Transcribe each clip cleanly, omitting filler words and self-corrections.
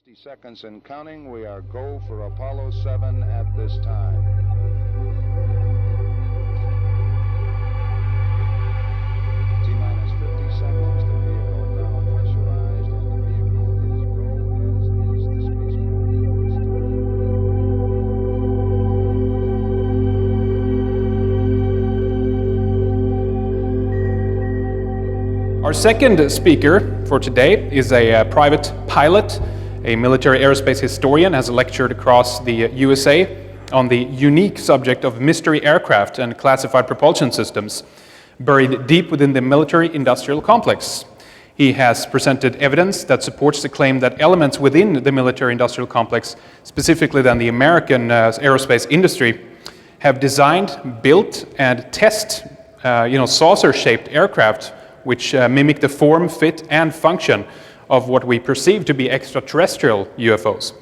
60 seconds and counting. We are go for Apollo 7 at this time. T-minus 50 seconds. The vehicle now pressurized, and the vehicle is go, as is the spacecraft. Our second speaker for today is a private pilot, a military aerospace historian, has lectured across the USA on the unique subject of mystery aircraft and classified propulsion systems buried deep within the military-industrial complex. He has presented evidence that supports the claim that elements within the military-industrial complex, specifically then the American aerospace industry, have designed, built, and test saucer-shaped aircraft which mimic the form, fit, and function of what we perceive to be extraterrestrial UFOs.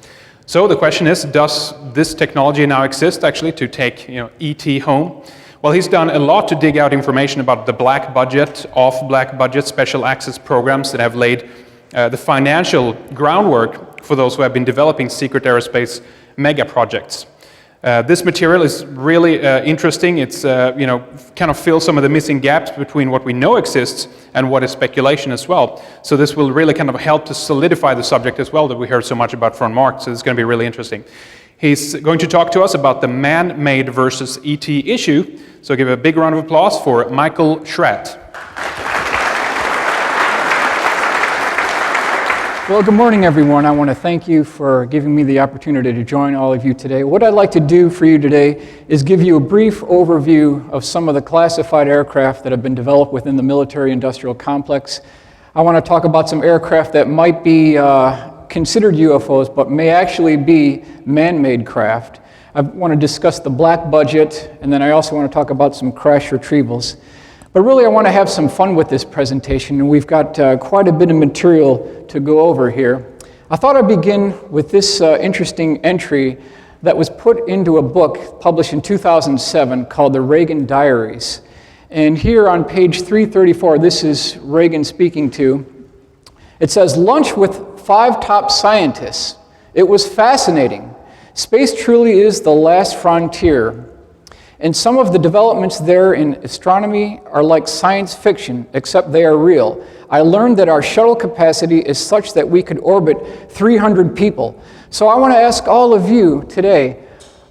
So the question is, does this technology now exist actually to take ET home? Well, he's done a lot to dig out information about the black budget, off-black budget, special access programs that have laid the financial groundwork for those who have been developing secret aerospace mega projects. This material is really interesting. It's kind of fills some of the missing gaps between what we know exists and what is speculation as well. So this will really kind of help to solidify the subject as well that we heard so much about from Mark. So it's going to be really interesting. He's going to talk to us about the man-made versus ET issue. So give a big round of applause for Michael Schratt. Well, good morning, everyone. I want to thank you for giving me the opportunity to join all of you today. What I'd like to do for you today is give you a brief overview of some of the classified aircraft that have been developed within the military-industrial complex. I want to talk about some aircraft that might be considered UFOs, but may actually be man-made craft. I want to discuss the black budget, and then I also want to talk about some crash retrievals. But really, I want to have some fun with this presentation, and we've got quite a bit of material to go over here. I thought I'd begin with this interesting entry that was put into a book published in 2007 called The Reagan Diaries. And here on page 334, this is Reagan speaking to. It says, "Lunch with 5 top scientists. It was fascinating. Space truly is the last frontier. And some of the developments there in astronomy are like science fiction, except they are real. I learned that our shuttle capacity is such that we could orbit 300 people. So I want to ask all of you today,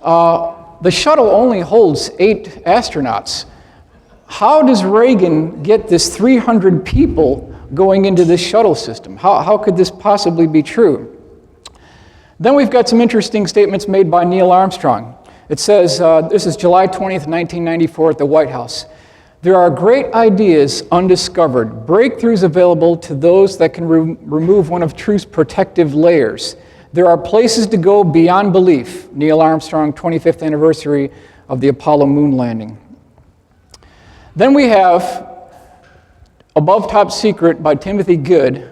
the shuttle only holds 8 astronauts. How does Reagan get this 300 people going into this shuttle system? How could this possibly be true? Then we've got some interesting statements made by Neil Armstrong. It says, this is July 20th, 1994 at the White House. There are great ideas undiscovered, breakthroughs available to those that can remove one of truth's protective layers. There are places to go beyond belief. Neil Armstrong, 25th anniversary of the Apollo moon landing. Then we have Above Top Secret by Timothy Good.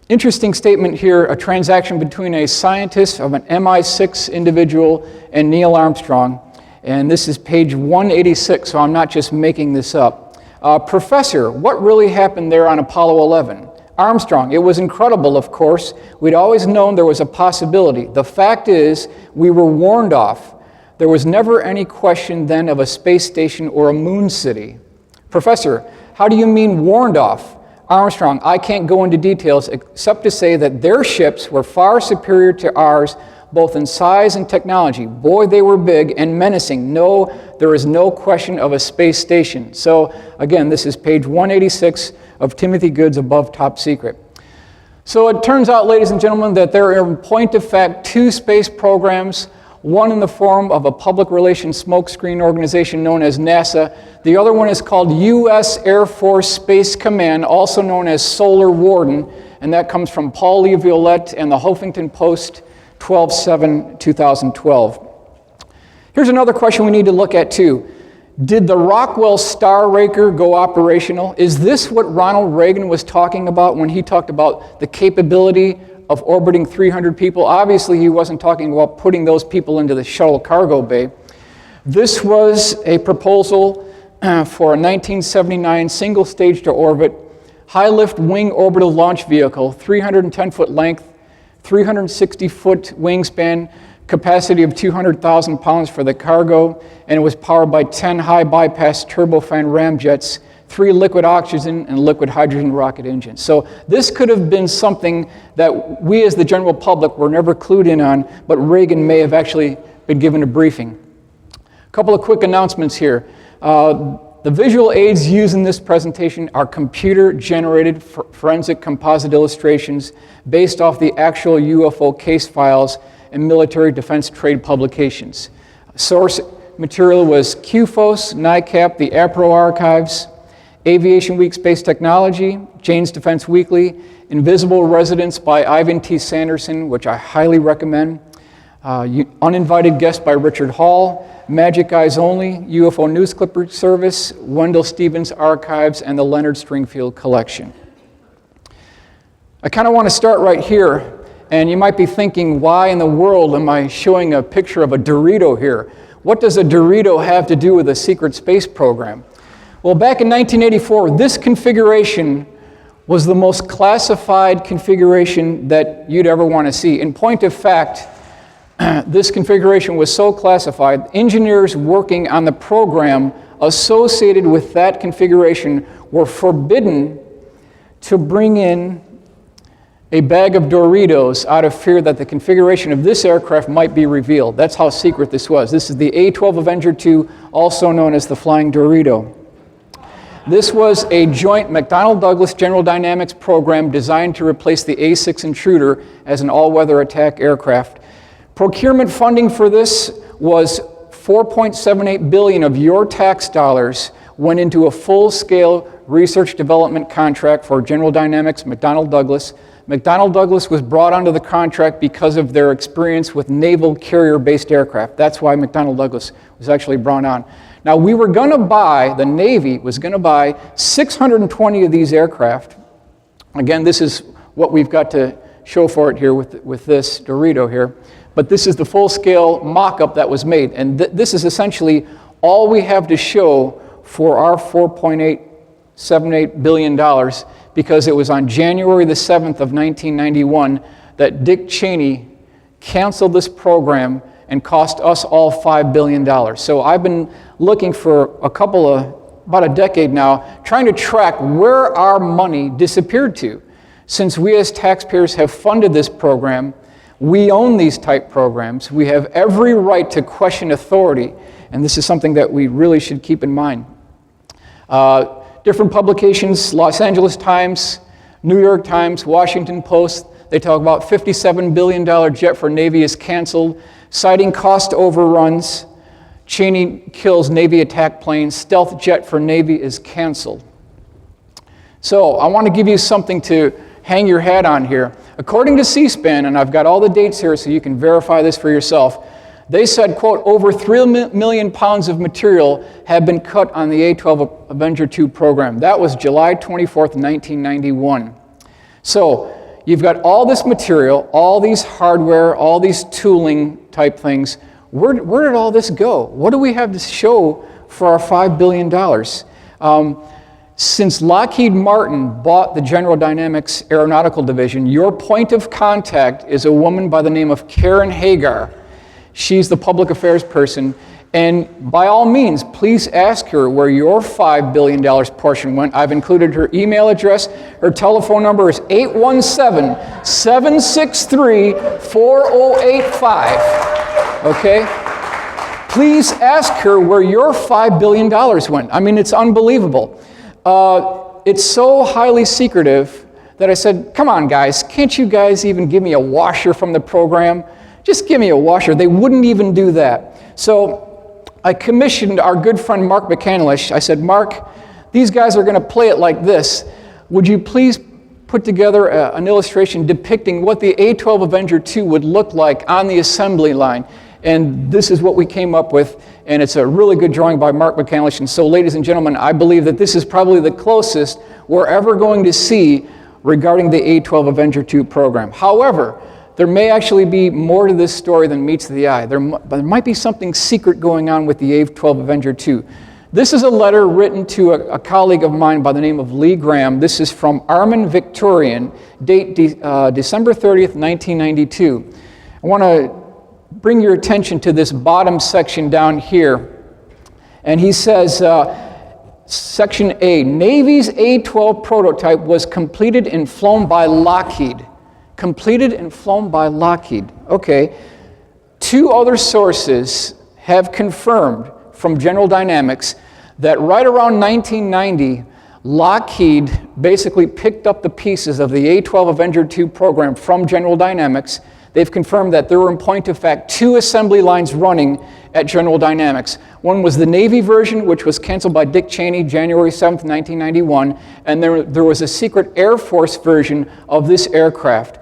Interesting statement here, a transaction between a scientist of an MI6 individual and Neil Armstrong. And this is page 186, so I'm not just making this up. Professor, what really happened there on Apollo 11? Armstrong, it was incredible, of course. We'd always known there was a possibility. The fact is, we were warned off. There was never any question then of a space station or a moon city. Professor, how do you mean warned off? Armstrong, I can't go into details except to say that their ships were far superior to ours, both in size and technology. Boy, they were big and menacing. No, there is no question of a space station. So again, this is page 186 of Timothy Good's Above Top Secret. So it turns out, ladies and gentlemen, that there are in point of fact 2 space programs, one in the form of a public relations smokescreen organization known as NASA. The other one is called U.S. Air Force Space Command, also known as Solar Warden, and that comes from Paul Lee Violette and the Huffington Post, 12/7/2012. Here's another question we need to look at too. Did the Rockwell Star Raker go operational? Is this what Ronald Reagan was talking about when he talked about the capability of orbiting 300 people? Obviously, he wasn't talking about putting those people into the shuttle cargo bay. This was a proposal for a 1979 single stage to orbit, high lift wing orbital launch vehicle, 310-foot length, 360-foot wingspan, capacity of 200,000 pounds for the cargo, and it was powered by 10 high-bypass turbofan ramjets, 3 liquid oxygen and liquid hydrogen rocket engines. So this could have been something that we as the general public were never clued in on, but Reagan may have actually been given a briefing. A couple of quick announcements here. The visual aids used in this presentation are computer-generated forensic composite illustrations based off the actual UFO case files and military defense trade publications. Source material was QFOS, NICAP, the APRO archives, Aviation Week Space Technology, Jane's Defense Weekly, Invisible Residents by Ivan T. Sanderson, which I highly recommend, Uninvited Guest by Richard Hall, Magic Eyes Only, UFO News Clipper Service, Wendell Stevens Archives, and the Leonard Stringfield Collection. I kind of want to start right here. And you might be thinking, why in the world am I showing a picture of a Dorito here? What does a Dorito have to do with a secret space program? Well, back in 1984, this configuration was the most classified configuration that you'd ever want to see. In point of fact, this configuration was so classified, engineers working on the program associated with that configuration were forbidden to bring in a bag of Doritos out of fear that the configuration of this aircraft might be revealed. That's how secret this was. This is the A-12 Avenger II, also known as the Flying Dorito. This was a joint McDonnell-Douglas General Dynamics program designed to replace the A-6 Intruder as an all-weather attack aircraft. Procurement funding for this was $4.78 billion of your tax dollars went into a full-scale research development contract for General Dynamics McDonnell-Douglas. McDonnell-Douglas was brought onto the contract because of their experience with naval carrier-based aircraft. That's why McDonnell-Douglas was actually brought on. Now, we were going to buy, the Navy was going to buy 620 of these aircraft. Again, this is what we've got to show for it here with this Dorito here. But this is the full-scale mock-up that was made. And this is essentially all we have to show for our $4.878 billion, because it was on January the 7th of 1991 that Dick Cheney canceled this program and cost us all $5 billion. So I've been looking for about a decade now, trying to track where our money disappeared to. Since we as taxpayers have funded this program, we own these type programs, we have every right to question authority, and this is something that we really should keep in mind. Different publications, Los Angeles Times, New York Times, Washington Post, they talk about $57 billion jet for Navy is canceled, citing cost overruns. Cheney kills Navy attack plane, stealth jet for Navy is canceled. So I want to give you something to hang your hat on here. According to C-SPAN, and I've got all the dates here so you can verify this for yourself, they said, quote, over 3 million pounds of material have been cut on the A-12 Avenger II program. That was July 24th, 1991. So you've got all this material, all these hardware, all these tooling type things. Where did all this go? What do we have to show for our $5 billion? Since Lockheed Martin bought the General Dynamics Aeronautical Division, your point of contact is a woman by the name of Karen Hagar. She's the public affairs person, and by all means, please ask her where your $5 billion portion went. I've included her email address. Her telephone number is 817-763-4085. Okay? Please ask her where your $5 billion went. I mean, it's unbelievable. It's so highly secretive that I said, come on, guys, can't you guys even give me a washer from the program? Just give me a washer. They wouldn't even do that. So I commissioned our good friend Mark McCandlish. I said, Mark, these guys are going to play it like this. Would you please put together an illustration depicting what the A-12 Avenger II would look like on the assembly line? And this is what we came up with, and it's a really good drawing by Mark McCandlish. And so, ladies and gentlemen, I believe that this is probably the closest we're ever going to see regarding the A-12 Avenger II program. However, there may actually be more to this story than meets the eye. There might be something secret going on with the A-12 Avenger II. This is a letter written to a colleague of mine by the name of Lee Graham. This is from Armin Victorian, date December 30th, 1992. I want to bring your attention to this bottom section down here. And he says, Section A, Navy's A-12 prototype was completed and flown by Lockheed. Completed and flown by Lockheed. Okay. 2 other sources have confirmed from General Dynamics that right around 1990, Lockheed basically picked up the pieces of the A-12 Avenger II program from General Dynamics. They've confirmed that there were, in point of fact, 2 assembly lines running at General Dynamics. One was the Navy version, which was canceled by Dick Cheney January 7th, 1991, and there was a secret Air Force version of this aircraft.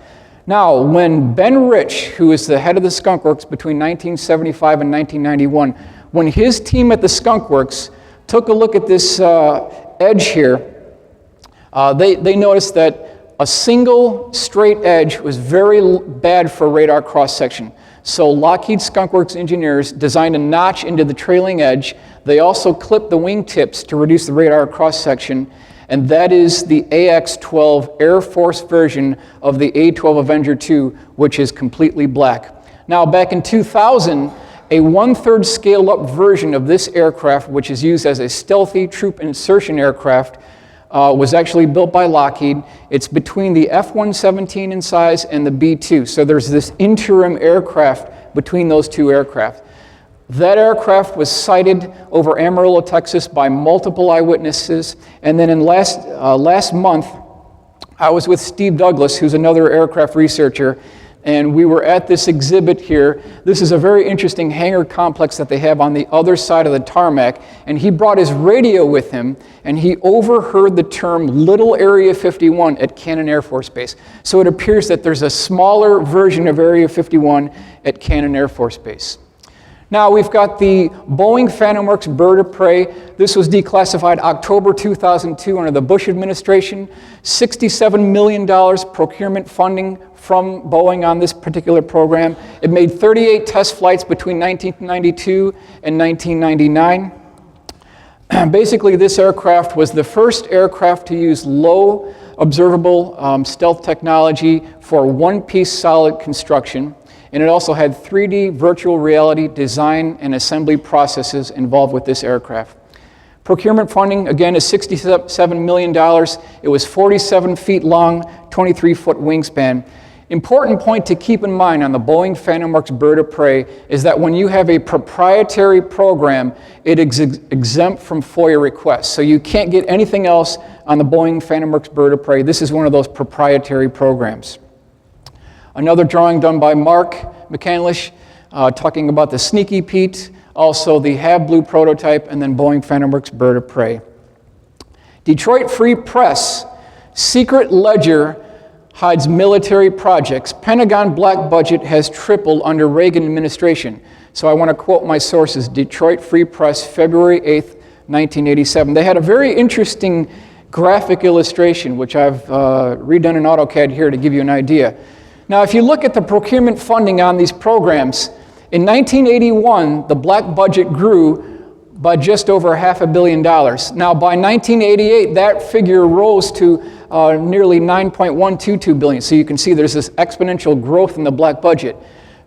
Now, when Ben Rich, who is the head of the Skunk Works between 1975 and 1991, when his team at the Skunk Works took a look at this edge here, they noticed that a single straight edge was very bad for radar cross-section. So Lockheed Skunk Works engineers designed a notch into the trailing edge. They also clipped the wingtips to reduce the radar cross-section, and that is the AX-12 Air Force version of the A-12 Avenger II, which is completely black. Now, back in 2000, a 1/3 scaled-up version of this aircraft, which is used as a stealthy troop insertion aircraft, was actually built by Lockheed. It's between the F-117 in size and the B-2. So there's this interim aircraft between those 2 aircraft. That aircraft was sighted over Amarillo, Texas by multiple eyewitnesses. And then in last month, I was with Steve Douglas, who's another aircraft researcher, and we were at this exhibit here. This is a very interesting hangar complex that they have on the other side of the tarmac, and he brought his radio with him, and he overheard the term Little Area 51 at Cannon Air Force Base. So it appears that there's a smaller version of Area 51 at Cannon Air Force Base. Now we've got the Boeing Phantom Works bird of prey. This was declassified October 2002 under the Bush administration. $67 million procurement funding from Boeing on this particular program. It made 38 test flights between 1992 and 1999. Basically, this aircraft was the first aircraft to use low observable stealth technology for one-piece solid construction. And it also had 3D virtual reality design and assembly processes involved with this aircraft. Procurement funding, again, is $67 million. It was 47 feet long, 23-foot wingspan. Important point to keep in mind on the Boeing Phantom Works bird of prey is that when you have a proprietary program, it is exempt from FOIA requests. So you can't get anything else on the Boeing Phantom Works bird of prey. This is one of those proprietary programs. Another drawing done by Mark McCandlish, talking about the Sneaky Pete, also the Have Blue prototype, and then Boeing Phantom Works bird of prey. Detroit Free Press, secret ledger hides military projects. Pentagon black budget has tripled under Reagan administration. So I want to quote my sources, Detroit Free Press, February 8th, 1987. They had a very interesting graphic illustration, which I've redone in AutoCAD here to give you an idea. Now, if you look at the procurement funding on these programs, in 1981, the black budget grew by just over $500 million. Now, by 1988, that figure rose to nearly $9.122 billion. So you can see there's this exponential growth in the black budget.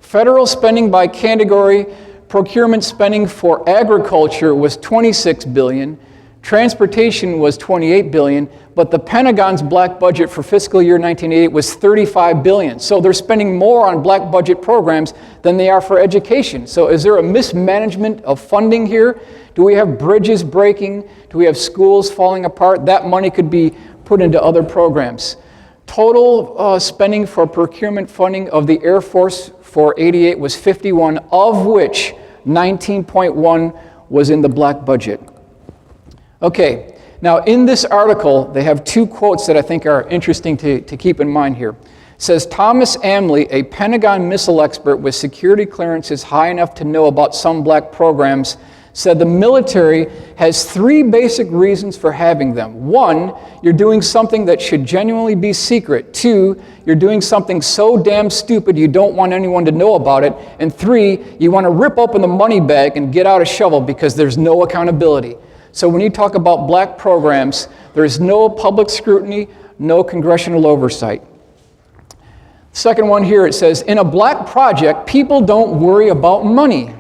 Federal spending by category, procurement spending for agriculture was $26 billion. Transportation was $28 billion, but the Pentagon's black budget for fiscal year 1988 was $35 billion. So they're spending more on black budget programs than they are for education. So is there a mismanagement of funding here? Do we have bridges breaking? Do we have schools falling apart? That money could be put into other programs. Total spending for procurement funding of the Air Force for 88 was 51, of which 19.1 was in the black budget. Okay, now in this article, they have 2 quotes that I think are interesting to keep in mind here. It says, Thomas Amley, a Pentagon missile expert with security clearances high enough to know about some black programs, said the military has 3 basic reasons for having them. 1, you're doing something that should genuinely be secret. 2, you're doing something so damn stupid you don't want anyone to know about it. And 3, you want to rip open the money bag and get out a shovel because there's no accountability. So when you talk about black programs, there is no public scrutiny, no congressional oversight. Second one here, it says, in a black project, people don't worry about money,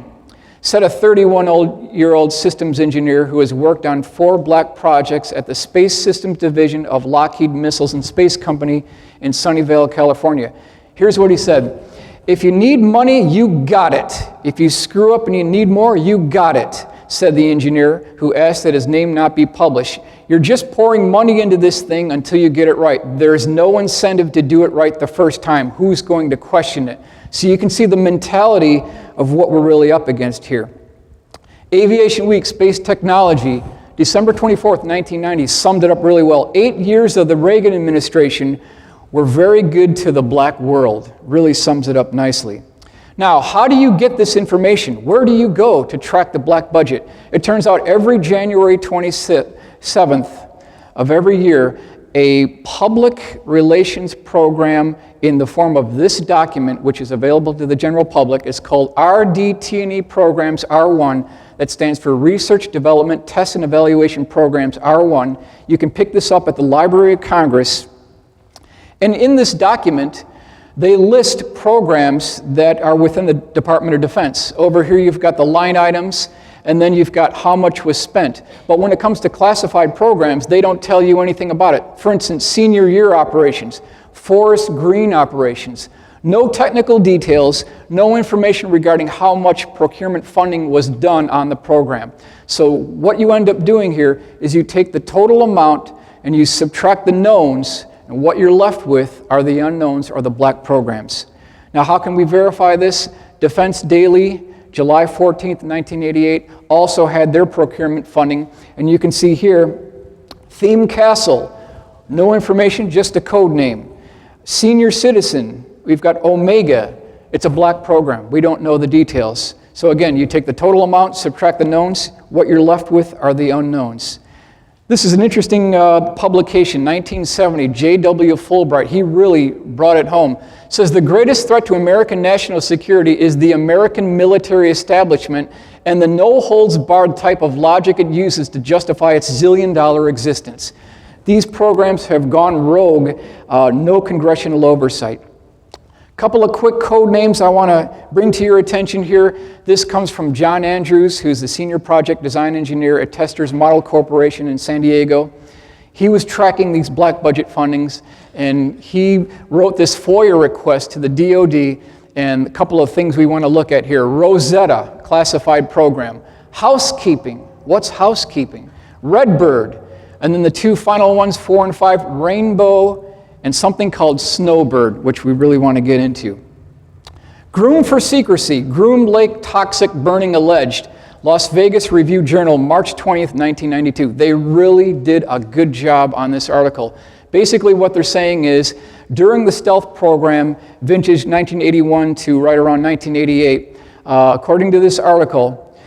said a 31-year-old systems engineer who has worked on 4 black projects at the Space Systems Division of Lockheed Missiles and Space Company in Sunnyvale, California. Here's what he said. If you need money, you got it. If you screw up and you need more, you got it, said the engineer, who asked that his name not be published. You're just pouring money into this thing until you get it right. There's no incentive to do it right the first time. Who's going to question it? So you can see the mentality of what we're really up against here. Aviation Week, Space Technology, December 24th, 1990, summed it up really well. 8 years of the Reagan administration were very good to the black world. Really sums it up nicely. Now, how do you get this information? Where do you go to track the black budget? It turns out every January 27th of every year, a public relations program in the form of this document, which is available to the general public, is called RDT&E Programs R1. That stands for Research, Development, Test, and Evaluation Programs R1. You can pick this up at the Library of Congress. And in this document, they list programs that are within the Department of Defense. Over here you've got the line items, and then you've got how much was spent. But when it comes to classified programs, they don't tell you anything about it. For instance, senior year operations, forest green operations. No technical details, no information regarding how much procurement funding was done on the program. So what you end up doing here is you take the total amount and you subtract the knowns, and what you're left with are the unknowns or the black programs. Now, how can we verify this? Defense Daily, July 14th, 1988, also had their procurement funding. And you can see here, Theme Castle, no information, just a code name. Senior Citizen, we've got Omega. It's a black program. We don't know the details. So again, you take the total amount, subtract the knowns. What you're left with are the unknowns. This is an interesting publication, 1970, J.W. Fulbright. He really brought it home. It says, the greatest threat to American national security is the American military establishment and the no-holds-barred type of logic it uses to justify its zillion-dollar existence. These programs have gone rogue, no congressional oversight. Couple of quick code names I want to bring to your attention here. This comes from John Andrews, who's the Senior Project Design Engineer at Testers Model Corporation in San Diego. He was tracking these black budget fundings, and he wrote this FOIA request to the DoD, and a couple of things we want to look at here. Rosetta, classified program. Housekeeping, what's housekeeping? Redbird, and then the 2 final ones, 4 and 5, Rainbow, and something called Snowbird, which we really want to get into. Groom for secrecy, Groom Lake toxic burning alleged. Las Vegas Review-Journal, March 20th, 1992. They really did a good job on this article. Basically what they're saying is, during the stealth program, vintage 1981 to right around 1988, according to this article,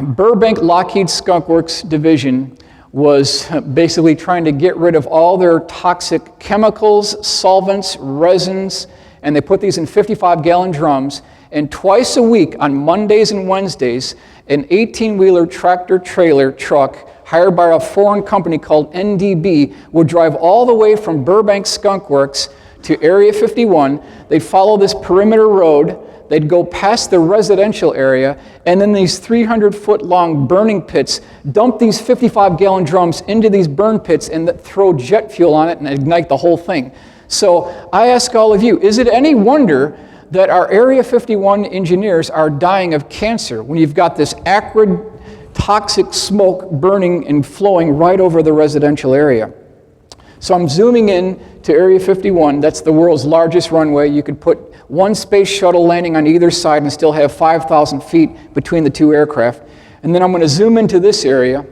Burbank Lockheed Skunk Works Division was basically trying to get rid of all their toxic chemicals, solvents, resins, and they put these in 55-gallon drums, and twice a week on Mondays and Wednesdays, an 18-wheeler tractor-trailer truck hired by a foreign company called NDB would drive all the way from Burbank Skunk Works to Area 51. They'd follow this perimeter road, they'd go past the residential area, and then these 300-foot-long burning pits dump these 55-gallon drums into these burn pits and throw jet fuel on it and ignite the whole thing. So I ask all of you, is it any wonder that our Area 51 engineers are dying of cancer when you've got this acrid, toxic smoke burning and flowing right over the residential area? So I'm zooming in to Area 51. That's the world's largest runway. You could put one space shuttle landing on either side and still have 5,000 feet between the two aircraft. And then I'm going to zoom into this area.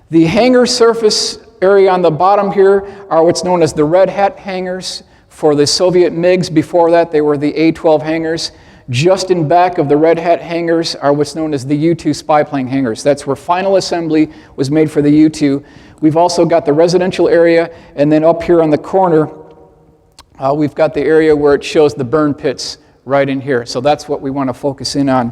The hangar surface area on the bottom here are what's known as the Red Hat hangars for the Soviet MiGs. Before that, they were the A-12 hangars. Just in back of the Red Hat hangars are what's known as the U-2 spy plane hangars. That's where final assembly was made for the U-2. We've also got the residential area, and then up here on the corner, we've got the area where it shows the burn pits right in here. So that's what we want to focus in on.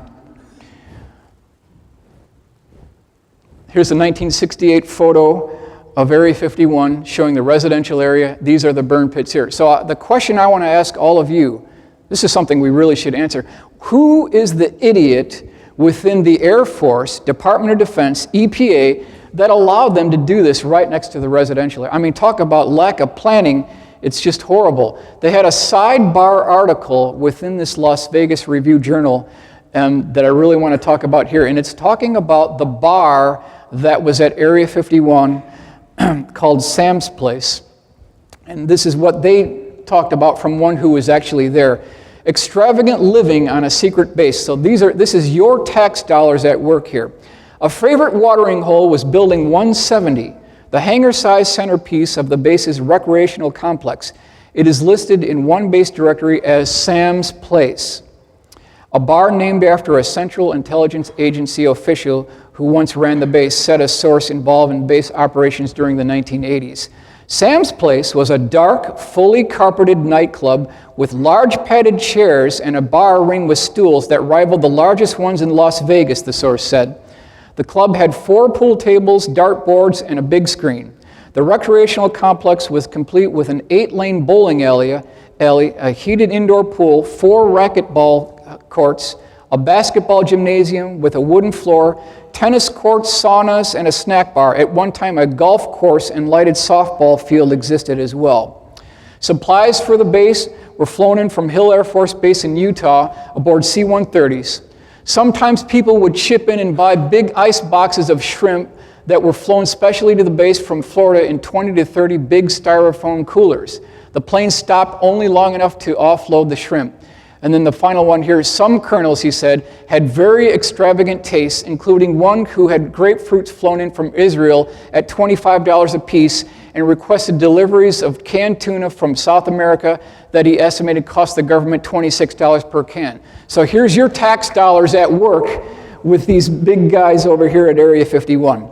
Here's a 1968 photo of Area 51 showing the residential area. These are the burn pits here. So the question I want to ask all of you, this is something we really should answer. Who is the idiot within the Air Force, Department of Defense, EPA, that allowed them to do this right next to the residential area? I mean, talk about lack of planning. It's just horrible. They had a sidebar article within this Las Vegas Review-Journal that I really want to talk about here. And it's talking about the bar that was at Area 51 called Sam's Place. And this is what they talked about from one who was actually there. Extravagant living on a secret base. So this is your tax dollars at work here. A favorite watering hole was Building 170, the hangar-sized centerpiece of the base's recreational complex. It is listed in one base directory as Sam's Place, a bar named after a Central Intelligence Agency official who once ran the base, said a source involved in base operations during the 1980s. Sam's Place was a dark, fully carpeted nightclub with large padded chairs and a bar ring with stools that rivaled the largest ones in Las Vegas, the source said. The club had 4 pool tables, dartboards, and a big screen. The recreational complex was complete with an 8-lane bowling alley, a heated indoor pool, 4 racquetball courts, a basketball gymnasium with a wooden floor, tennis courts, saunas, and a snack bar. At one time, a golf course and lighted softball field existed as well. Supplies for the base were flown in from Hill Air Force Base in Utah aboard C-130s. Sometimes people would chip in and buy big ice boxes of shrimp that were flown specially to the base from Florida in 20 to 30 big styrofoam coolers. The plane stopped only long enough to offload the shrimp. And then the final one here, some colonels, he said, had very extravagant tastes, including one who had grapefruits flown in from Israel at $25 a piece and requested deliveries of canned tuna from South America that he estimated cost the government $26 per can. So here's your tax dollars at work with these big guys over here at Area 51.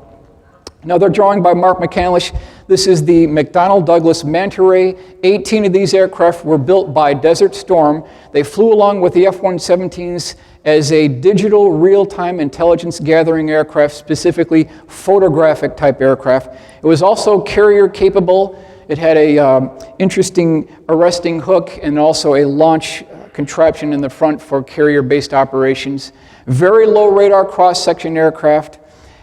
Another drawing by Mark McCandlish. This is the McDonnell Douglas Manta Ray. 18 of these aircraft were built by Desert Storm. They flew along with the F-117s as a digital real-time intelligence gathering aircraft, specifically photographic type aircraft. It was also carrier capable. It had a interesting arresting hook and also a launch contraption in the front for carrier-based operations. Very low radar cross-section aircraft,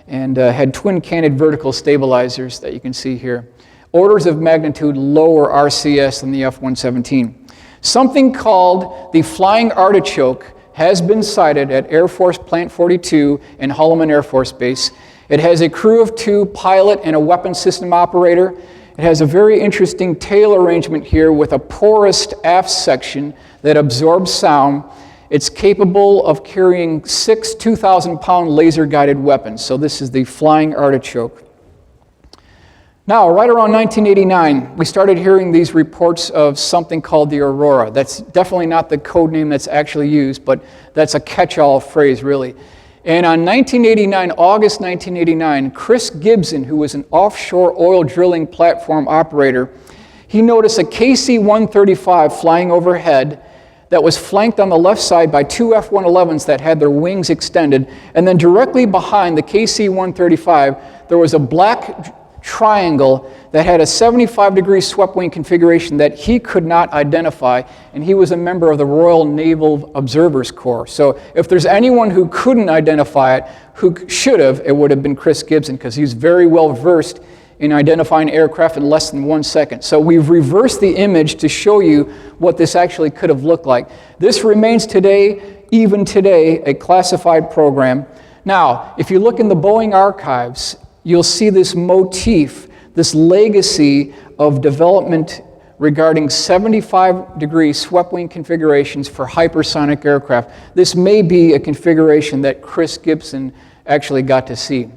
and had twin-canted vertical stabilizers that you can see here. Orders of magnitude lower RCS than the F-117. Something called the Flying Artichoke has been sighted at Air Force Plant 42 and Holloman Air Force Base. It has a crew of 2, pilot and a weapons system operator. It has a very interesting tail arrangement here with a porous aft section that absorbs sound. It's capable of carrying 6 2,000-pound laser-guided weapons. So this is the Flying Artichoke. Now, right around 1989, we started hearing these reports of something called the Aurora. That's definitely not the code name that's actually used, but that's a catch-all phrase, really. And on August 1989, Chris Gibson, who was an offshore oil drilling platform operator, he noticed a KC-135 flying overhead that was flanked on the left side by 2 F-111s that had their wings extended. And then directly behind the KC-135, there was a black triangle that had a 75-degree swept wing configuration that he could not identify, and he was a member of the Royal Naval Observers Corps. So if there's anyone who couldn't identify it, who should have, it would have been Chris Gibson, because he's very well versed in identifying aircraft in less than 1 second. So we've reversed the image to show you what this actually could have looked like. This remains today, even today, a classified program. Now, if you look in the Boeing archives, you'll see this motif, this legacy of development regarding 75-degree swept wing configurations for hypersonic aircraft. This may be a configuration that Chris Gibson actually got to see.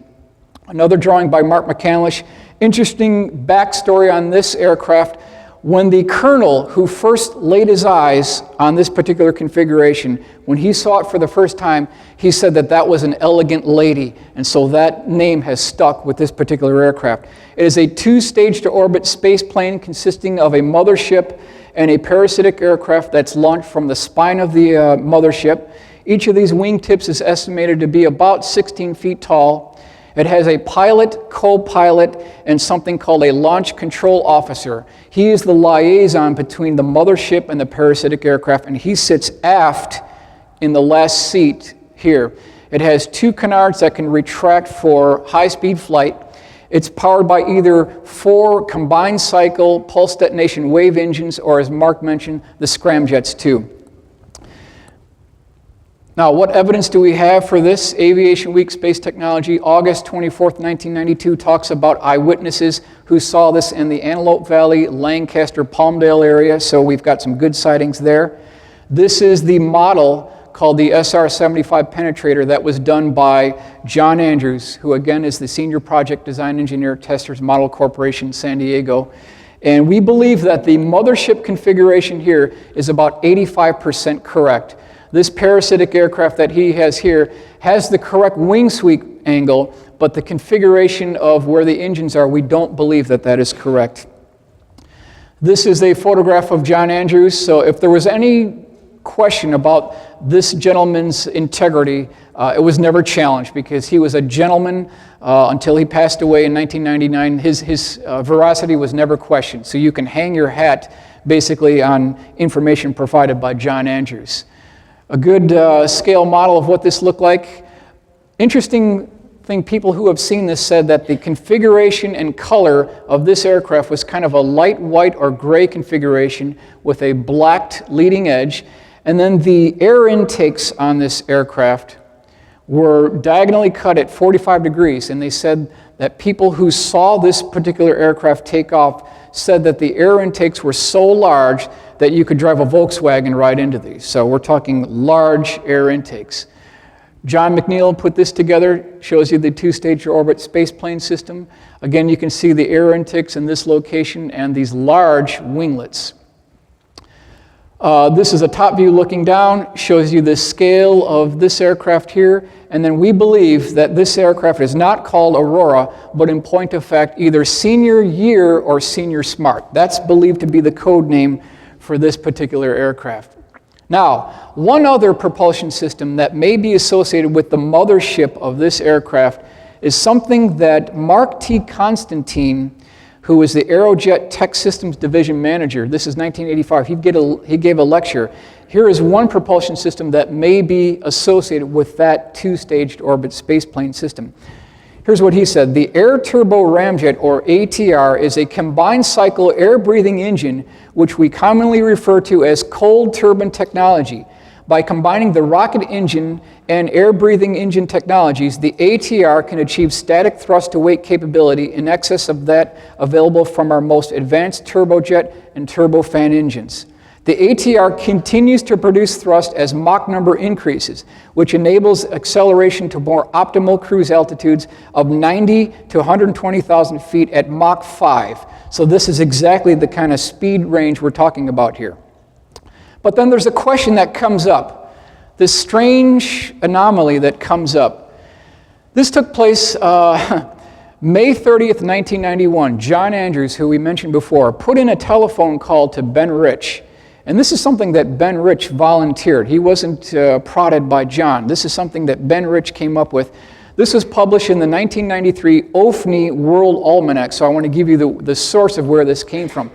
Another drawing by Mark McCandlish. Interesting backstory on this aircraft. When the colonel who first laid his eyes on this particular configuration, when he saw it for the first time, he said that that was an elegant lady, and so that name has stuck with this particular aircraft. It is a 2-stage-to-orbit space plane consisting of a mothership and a parasitic aircraft that's launched from the spine of the mothership. Each of these wingtips is estimated to be about 16 feet tall. It has a pilot, co-pilot, and something called a launch control officer. He is the liaison between the mothership and the parasitic aircraft, and he sits aft in the last seat here. It has 2 canards that can retract for high-speed flight. It's powered by either 4 combined cycle pulse detonation wave engines, or as Mark mentioned, the scramjets too. Now, what evidence do we have for this? Aviation Week Space Technology, August 24th, 1992, talks about eyewitnesses who saw this in the Antelope Valley, Lancaster, Palmdale area, so we've got some good sightings there. This is the model called the SR-75 penetrator that was done by John Andrews, who again is the Senior Project Design Engineer at Testers Model Corporation, San Diego. And we believe that the mothership configuration here is about 85% correct. This parasitic aircraft that he has here has the correct wing sweep angle, but the configuration of where the engines are, we don't believe that that is correct. This is a photograph of John Andrews, so if there was any question about this gentleman's integrity, it was never challenged because he was a gentleman until he passed away in 1999. His veracity was never questioned, so you can hang your hat basically on information provided by John Andrews. A good scale model of what this looked like. Interesting thing, people who have seen this said that the configuration and color of this aircraft was kind of a light white or gray configuration with a blacked leading edge. And then the air intakes on this aircraft were diagonally cut at 45 degrees. And they said that people who saw this particular aircraft take off said that the air intakes were so large that you could drive a Volkswagen right into these. So we're talking large air intakes. John McNeil put this together, shows you the 2-stage orbit spaceplane system. Again, you can see the air intakes in this location and these large winglets. This is a top view looking down, shows you the scale of this aircraft here, and then we believe that this aircraft is not called Aurora, but in point of fact either Senior Year or Senior Smart. That's believed to be the code name for this particular aircraft. Now, one other propulsion system that may be associated with the mothership of this aircraft is something that Mark T. Constantine, who was the Aerojet Tech Systems Division Manager, this is 1985, he gave a lecture. Here is one propulsion system that may be associated with that 2-staged orbit spaceplane system. Here's what he said: the air turbo ramjet, or ATR, is a combined cycle air-breathing engine which we commonly refer to as cold turbine technology. By combining the rocket engine and air-breathing engine technologies, the ATR can achieve static thrust-to-weight capability in excess of that available from our most advanced turbojet and turbofan engines. The ATR continues to produce thrust as Mach number increases, which enables acceleration to more optimal cruise altitudes of 90 to 120,000 feet at Mach 5. So this is exactly the kind of speed range we're talking about here. But then there's a question that comes up, this strange anomaly that comes up. This took place May 30th, 1991. John Andrews, who we mentioned before, put in a telephone call to Ben Rich. And this is something that Ben Rich volunteered. He wasn't prodded by John. This is something that Ben Rich came up with. This was published in the 1993 OFNI World Almanac, so I want to give you the source of where this came from.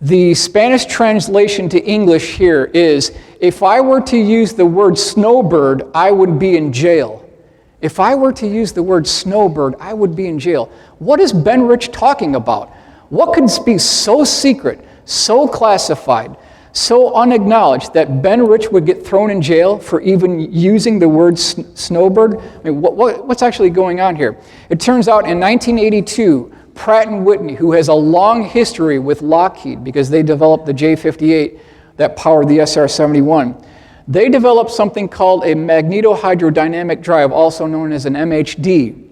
The Spanish translation to English here is, if I were to use the word snowbird, I would be in jail. If I were to use the word snowbird, I would be in jail. What is Ben Rich talking about? What could be so secret, so classified, so unacknowledged that Ben Rich would get thrown in jail for even using the word snowbird? I mean, what's actually going on here? It turns out in 1982, Pratt & Whitney, who has a long history with Lockheed because they developed the J-58 that powered the SR-71, they developed something called a magnetohydrodynamic drive, also known as an MHD.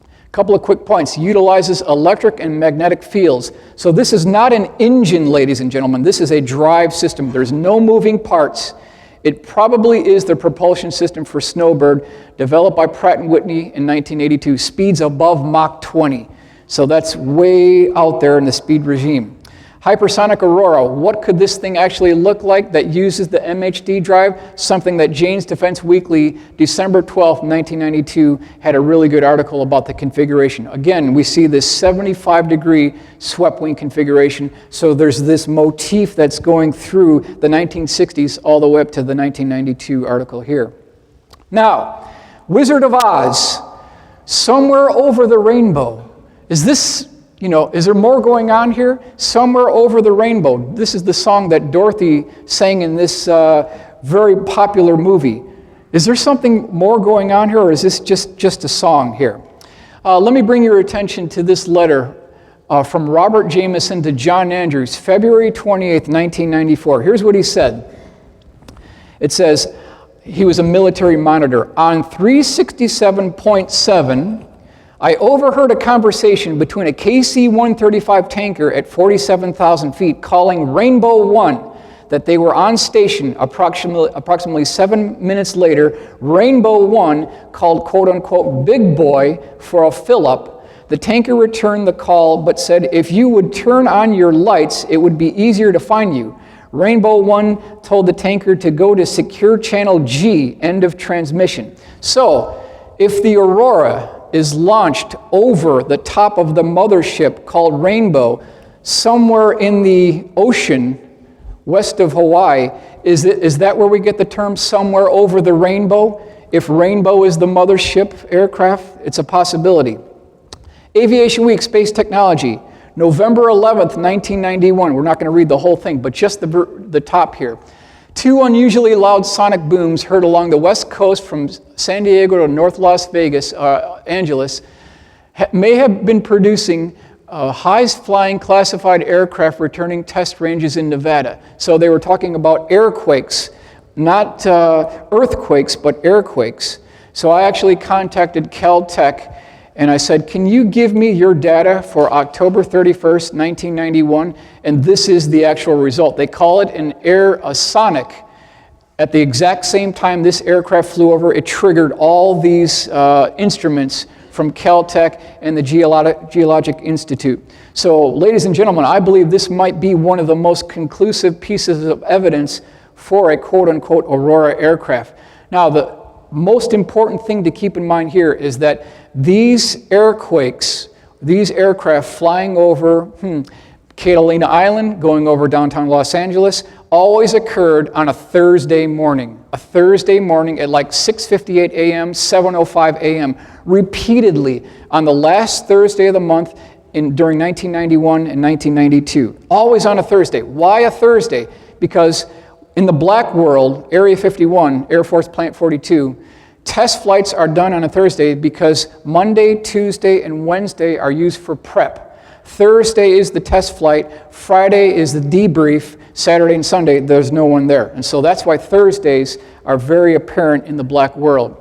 A couple of quick points. Utilizes electric and magnetic fields. So this is not an engine, ladies and gentlemen. This is a drive system. There's no moving parts. It probably is the propulsion system for Snowbird, developed by Pratt & Whitney in 1982. Speeds above Mach 20. So that's way out there in the speed regime. Hypersonic Aurora, what could this thing actually look like that uses the MHD drive? Something that Jane's Defense Weekly, December 12th, 1992, had a really good article about the configuration. Again, we see this 75-degree swept wing configuration, so there's this motif that's going through the 1960s all the way up to the 1992 article here. Now, Wizard of Oz, somewhere over the rainbow. Is this, is there more going on here? Somewhere over the rainbow. This is the song that Dorothy sang in this very popular movie. Is there something more going on here, or is this just a song here? Let me bring your attention to this letter from Robert Jameson to John Andrews, February 28th, 1994. Here's what he said. It says, he was a military monitor. On 367.7, I overheard a conversation between a KC-135 tanker at 47,000 feet calling Rainbow 1 that they were on station. Approximately 7 minutes later, Rainbow 1 called quote-unquote Big Boy for a fill-up. The tanker returned the call but said if you would turn on your lights, it would be easier to find you. Rainbow 1 told the tanker to go to Secure Channel G, end of transmission. So, if the Aurora is launched over the top of the mothership called Rainbow, somewhere in the ocean west of Hawaii, is that where we get the term somewhere over the rainbow? If Rainbow is the mothership aircraft, it's a possibility. Aviation Week, Space Technology. November 11th, 1991. We're not going to read the whole thing, but just the top here. 2 unusually loud sonic booms heard along the west coast from San Diego to North Las Vegas, Angeles, may have been producing high-flying classified aircraft returning test ranges in Nevada. So they were talking about airquakes, not earthquakes, but airquakes. So I actually contacted Caltech and I said, can you give me your data for October 31st, 1991? And this is the actual result. They call it a sonic. At the exact same time this aircraft flew over, it triggered all these instruments from Caltech and the Geologic Institute. So, ladies and gentlemen, I believe this might be one of the most conclusive pieces of evidence for a quote-unquote Aurora aircraft. Now, the most important thing to keep in mind here is that these airquakes, these aircraft flying over Catalina Island, going over downtown Los Angeles, always occurred on a Thursday morning. A Thursday morning at like 6:58 a.m., 7:05 a.m., repeatedly on the last Thursday of the month during 1991 and 1992. Always on a Thursday. Why a Thursday? Because in the black world, Area 51, Air Force Plant 42, test flights are done on a Thursday because Monday, Tuesday, and Wednesday are used for prep. Thursday is the test flight, Friday is the debrief, Saturday and Sunday there's no one there. And so that's why Thursdays are very apparent in the black world.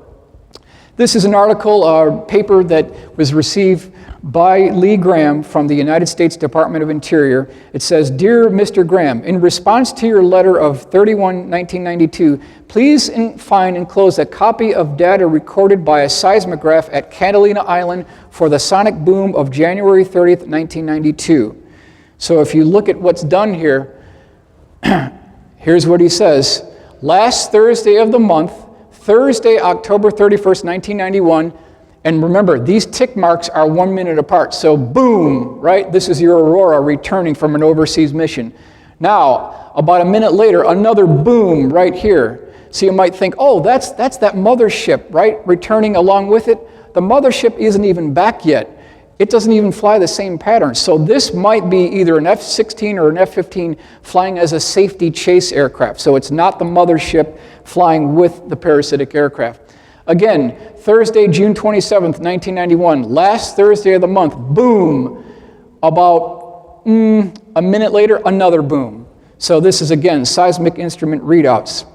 This is an article, a paper that was received by Lee Graham from the United States Department of Interior. It says, Dear Mr. Graham, in response to your letter of 31/1992, please find enclosed a copy of data recorded by a seismograph at Catalina Island for the sonic boom of January 30th, 1992. So if you look at what's done here, here's what he says. Last Thursday of the month, Thursday, October 31st, 1991, and remember, these tick marks are 1 minute apart. So boom, right? This is your Aurora returning from an overseas mission. Now, about a minute later, another boom right here. So you might think, oh, that's that mothership, right? Returning along with it. The mothership isn't even back yet. It doesn't even fly the same pattern. So this might be either an F-16 or an F-15 flying as a safety chase aircraft. So it's not the mothership flying with the parasitic aircraft. Again, Thursday, June 27th, 1991, last Thursday of the month, boom. About a minute later, another boom. So this is, again, seismic instrument readouts.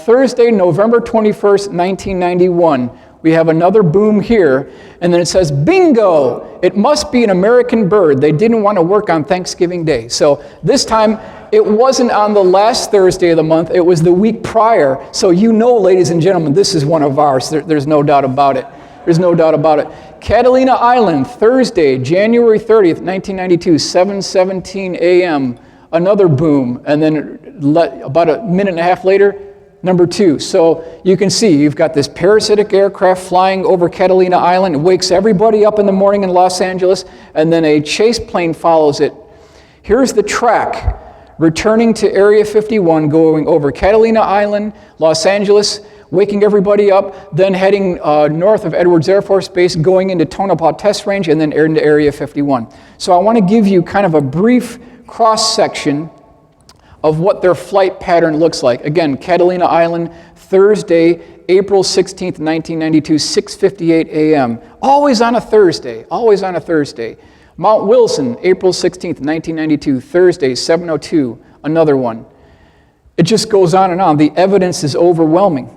Thursday, November 21st, 1991, we have another boom here, and then it says, bingo! It must be an American bird. They didn't want to work on Thanksgiving Day. So this time, it wasn't on the last Thursday of the month, it was the week prior. So you know, ladies and gentlemen, this is one of ours. There's no doubt about it. There's no doubt about it. Catalina Island, Thursday, January 30th, 1992, 7:17 a.m., another boom. And then about a minute and a half later, number 2. So you can see you've got this parasitic aircraft flying over Catalina Island. It wakes everybody up in the morning in Los Angeles, and then a chase plane follows it. Here's the track returning to Area 51, going over Catalina Island, Los Angeles, waking everybody up, then heading north of Edwards Air Force Base, going into Tonopah Test Range, and then into Area 51. So I want to give you kind of a brief cross-section of what their flight pattern looks like. Again, Catalina Island, Thursday, April 16th, 1992, 6:58 a.m. Always on a Thursday, always on a Thursday. Mount Wilson, April 16th, 1992, Thursday, 7:02, another one. It just goes on and on. The evidence is overwhelming.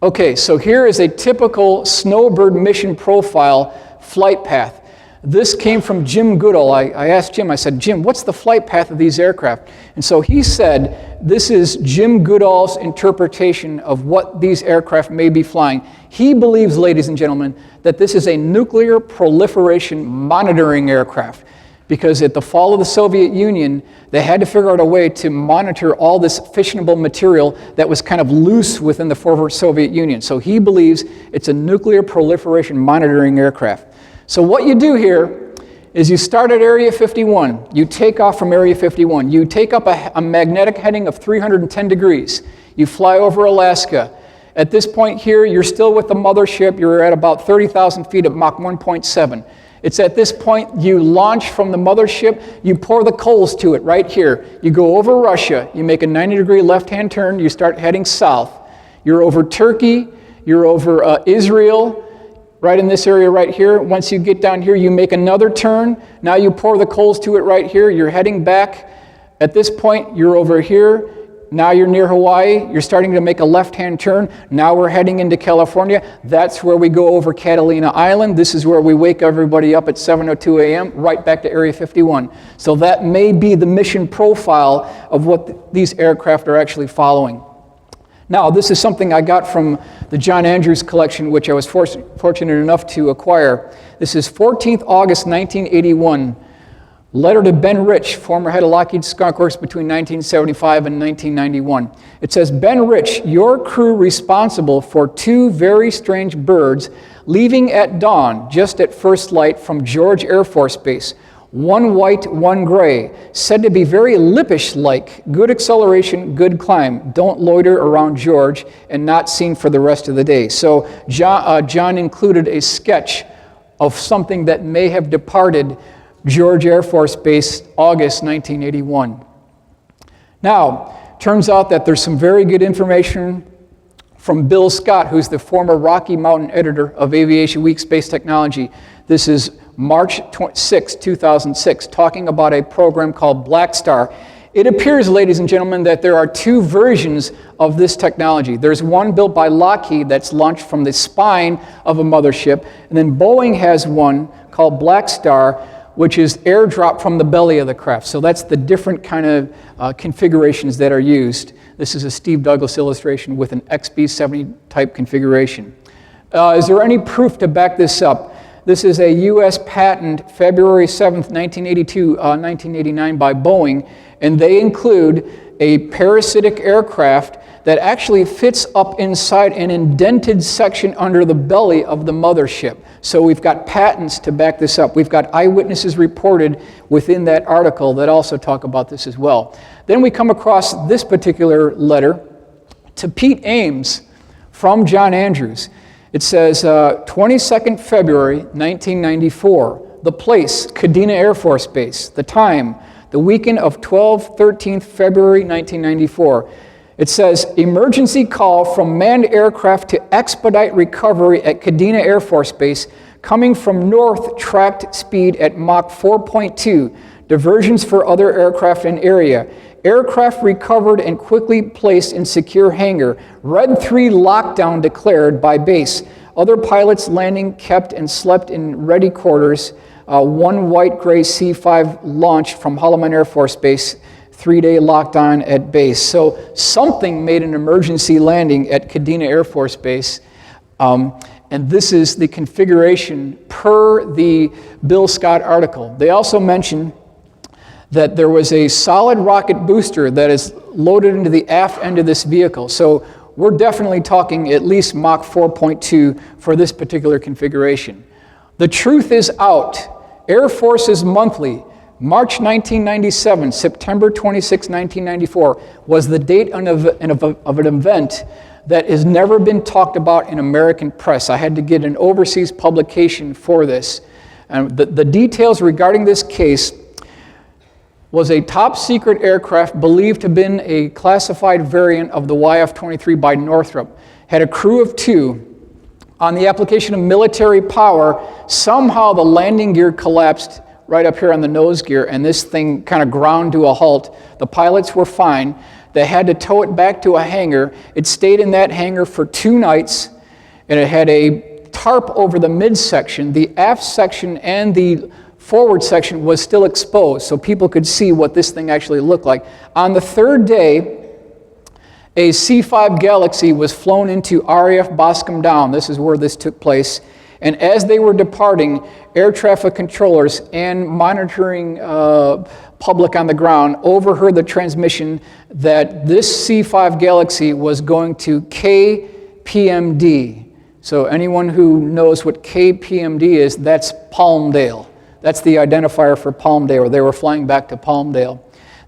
Okay, so here is a typical snowbird mission profile flight path. This came from Jim Goodall. I asked Jim, I said, Jim, what's the flight path of these aircraft? And so he said, this is Jim Goodall's interpretation of what these aircraft may be flying. He believes, ladies and gentlemen, that this is a nuclear proliferation monitoring aircraft, because at the fall of the Soviet Union, they had to figure out a way to monitor all this fissionable material that was kind of loose within the former Soviet Union. So he believes it's a nuclear proliferation monitoring aircraft. So what you do here is you start at Area 51. You take off from Area 51. You take up a magnetic heading of 310 degrees. You fly over Alaska. At this point here, you're still with the mothership. You're at about 30,000 feet at Mach 1.7. It's at this point you launch from the mothership. You pour the coals to it right here. You go over Russia. You make a 90-degree left-hand turn. You start heading south. You're over Turkey. You're over Israel. Right in this area right here. Once you get down here, you make another turn. Now you pour the coals to it right here. You're heading back. At this point, you're over here. Now you're near Hawaii. You're starting to make a left-hand turn. Now we're heading into California. That's where we go over Catalina Island. This is where we wake everybody up at 7:02 a.m., right back to Area 51. So that may be the mission profile of what these aircraft are actually following. Now, this is something I got from the John Andrews collection, which I was fortunate enough to acquire. This is 14th August 1981, letter to Ben Rich, former head of Lockheed Skunk Works between 1975 and 1991. It says, Ben Rich, your crew responsible for 2 very strange birds leaving at dawn, just at first light from George Air Force Base. One white, one gray, said to be very Lippish-like, good acceleration, good climb, don't loiter around George, and not seen for the rest of the day. So John included a sketch of something that may have departed George Air Force Base, August 1981. Now, turns out that there's some very good information from Bill Scott, who's the former Rocky Mountain editor of Aviation Week Space Technology. This is March 6, 2006, talking about a program called Black Star. It appears, ladies and gentlemen, that there are 2 versions of this technology. There's one built by Lockheed that's launched from the spine of a mothership, and then Boeing has one called Black Star, which is airdropped from the belly of the craft. So that's the different kind of configurations that are used. This is a Steve Douglas illustration with an XB-70 type configuration. Is there any proof to back this up? This is a U.S. patent, February 7th, 1982, 1989 by Boeing, and they include a parasitic aircraft that actually fits up inside an indented section under the belly of the mothership. So we've got patents to back this up. We've got eyewitnesses reported within that article that also talk about this as well. Then we come across this particular letter to Pete Ames from John Andrews. It says, 22nd February, 1994. The place, Kadena Air Force Base. The time, the weekend of 13th February, 1994. It says, emergency call from manned aircraft to expedite recovery at Kadena Air Force Base, coming from north, tracked speed at Mach 4.2. Diversions for other aircraft in area. Aircraft recovered and quickly placed in secure hangar. Red 3 lockdown declared by base. Other pilots landing kept and slept in ready quarters. One white-gray C-5 launched from Holloman Air Force Base. 3-day lockdown at base. So something made an emergency landing at Kadena Air Force Base. And this is the configuration per the Bill Scott article. They also mention that there was a solid rocket booster that is loaded into the aft end of this vehicle. So we're definitely talking at least Mach 4.2 for this particular configuration. The truth is out. Air Forces Monthly, March 1997, September 26, 1994, was the date of an event that has never been talked about in American press. I had to get an overseas publication for this. And the details regarding this case was a top secret aircraft believed to have been a classified variant of the YF-23 by Northrop. Had a crew of 2. On the application of military power, somehow the landing gear collapsed right up here on the nose gear, and this thing kind of ground to a halt. The pilots were fine. They had to tow it back to a hangar. It stayed in that hangar for 2 nights, and it had a tarp over the midsection. The aft section and the forward section was still exposed, so people could see what this thing actually looked like. On the 3rd day, a C-5 Galaxy was flown into RAF Boscombe Down. This is where this took place. And as they were departing, air traffic controllers and monitoring public on the ground overheard the transmission that this C-5 Galaxy was going to KPMD. So anyone who knows what KPMD is, that's Palmdale. That's the identifier for Palmdale. They were flying back to Palmdale.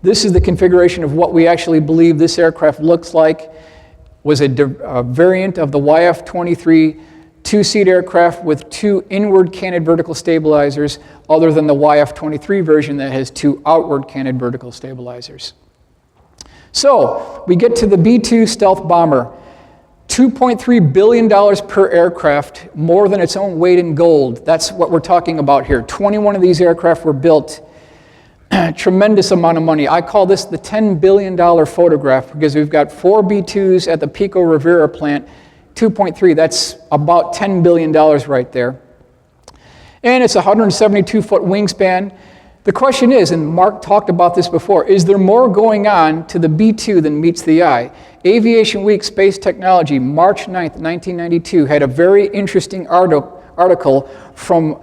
This is the configuration of what we actually believe this aircraft looks like. Was a variant of the YF-23 2-seat aircraft with 2 inward canted vertical stabilizers, other than the YF-23 version that has 2 outward canted vertical stabilizers. So we get to the B-2 stealth bomber. $2.3 billion per aircraft, more than its own weight in gold. That's what we're talking about here. 21 of these aircraft were built. Tremendous amount of money. I call this the $10 billion photograph because we've got 4 B-2s at the Pico Rivera plant, 2.3, that's about $10 billion right there. And it's a 172-foot wingspan. The question is, and Mark talked about this before, is there more going on to the B-2 than meets the eye? Aviation Week Space Technology, March 9th, 1992, had a very interesting article from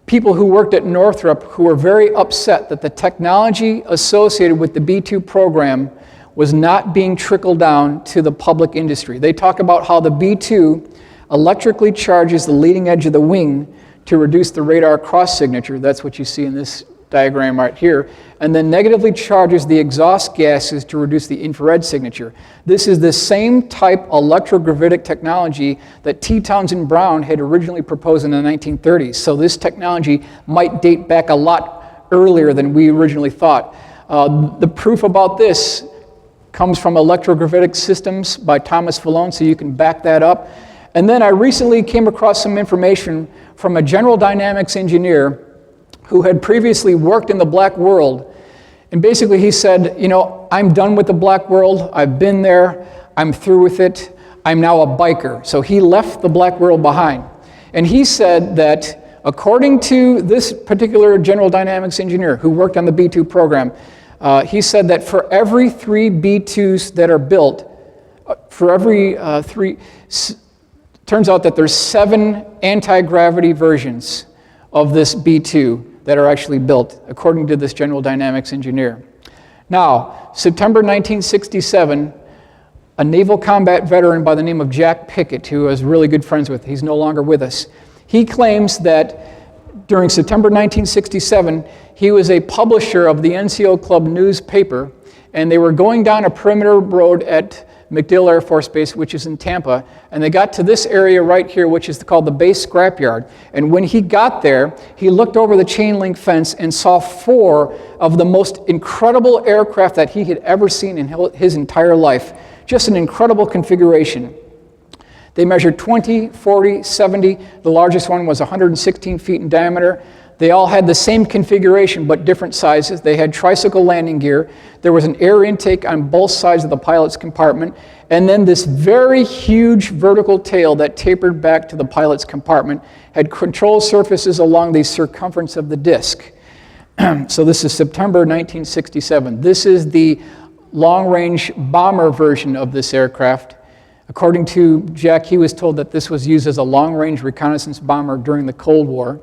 people who worked at Northrop who were very upset that the technology associated with the B-2 program was not being trickled down to the public industry. They talk about how the B-2 electrically charges the leading edge of the wing to reduce the radar cross signature. That's what you see in this diagram right here. And then negatively charges the exhaust gases to reduce the infrared signature. This is the same type electrogravitic technology that T. Townsend Brown had originally proposed in the 1930s. So this technology might date back a lot earlier than we originally thought. The proof about this comes from Electrogravitic Systems by Thomas Vallone, so you can back that up. And then I recently came across some information from a General Dynamics engineer who had previously worked in the black world. And basically he said, you know, I'm done with the black world. I've been there. I'm through with it. I'm now a biker. So he left the black world behind. And he said that according to this particular General Dynamics engineer who worked on the B-2 program, he said that for every 3 B-2s that are built, for every 3, turns out that there's 7 anti-gravity versions of this B-2 that are actually built, according to this General Dynamics engineer. Now, September 1967, a naval combat veteran by the name of Jack Pickett, who I was really good friends with, he's no longer with us, he claims that during September 1967, he was a publisher of the NCO Club newspaper, and they were going down a perimeter road at MacDill Air Force Base, which is in Tampa, and they got to this area right here, which is called the base scrapyard. And when he got there, he looked over the chain link fence and saw 4 of the most incredible aircraft that he had ever seen in his entire life. Just an incredible configuration. They measured 20, 40, 70. The largest one was 116 feet in diameter. They all had the same configuration, but different sizes. They had tricycle landing gear. There was an air intake on both sides of the pilot's compartment, and then this very huge vertical tail that tapered back to the pilot's compartment had control surfaces along the circumference of the disc. So this is September 1967. This is the long-range bomber version of this aircraft. According to Jack, he was told that this was used as a long-range reconnaissance bomber during the Cold War.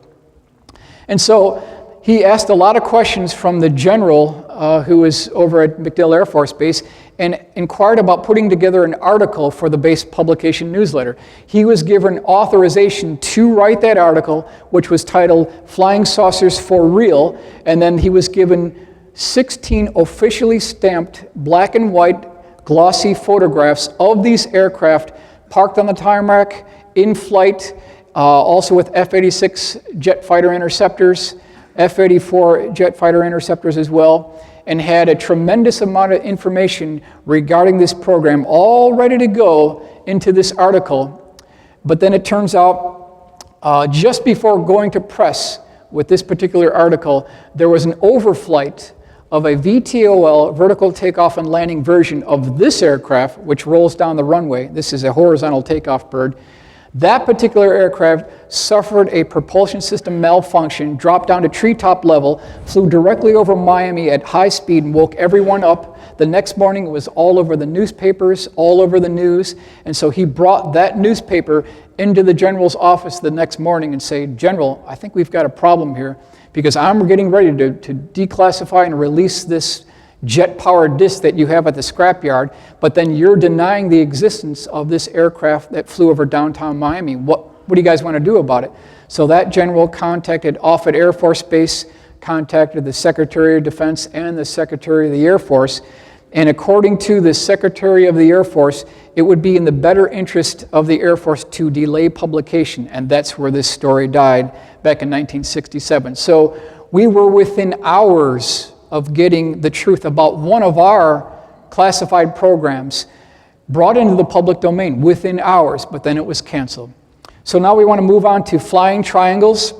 And so he asked a lot of questions from the general who was over at MacDill Air Force Base and inquired about putting together an article for the base publication newsletter. He was given authorization to write that article, which was titled Flying Saucers for Real, and then he was given 16 officially stamped black and white glossy photographs of these aircraft parked on the tarmac, in flight, also with F-86 jet fighter interceptors, F-84 jet fighter interceptors as well, and had a tremendous amount of information regarding this program all ready to go into this article. But then it turns out, just before going to press with this particular article, there was an overflight of a VTOL, vertical takeoff and landing version of this aircraft, which rolls down the runway. This is a horizontal takeoff bird. That particular aircraft suffered a propulsion system malfunction, dropped down to treetop level, flew directly over Miami at high speed and woke everyone up. The next morning it was all over the newspapers, all over the news, and so he brought that newspaper into the general's office the next morning and said, "General, I think we've got a problem here because I'm getting ready to declassify and release this jet-powered disc that you have at the scrapyard, but then you're denying the existence of this aircraft that flew over downtown Miami. What do you guys want to do about it?" So that general contacted Offutt Air Force Base, contacted the Secretary of Defense and the Secretary of the Air Force, and according to the Secretary of the Air Force, it would be in the better interest of the Air Force to delay publication, and that's where this story died back in 1967. So we were within hours of getting the truth about one of our classified programs brought into the public domain within hours, but then it was canceled. So now we want to move on to flying triangles.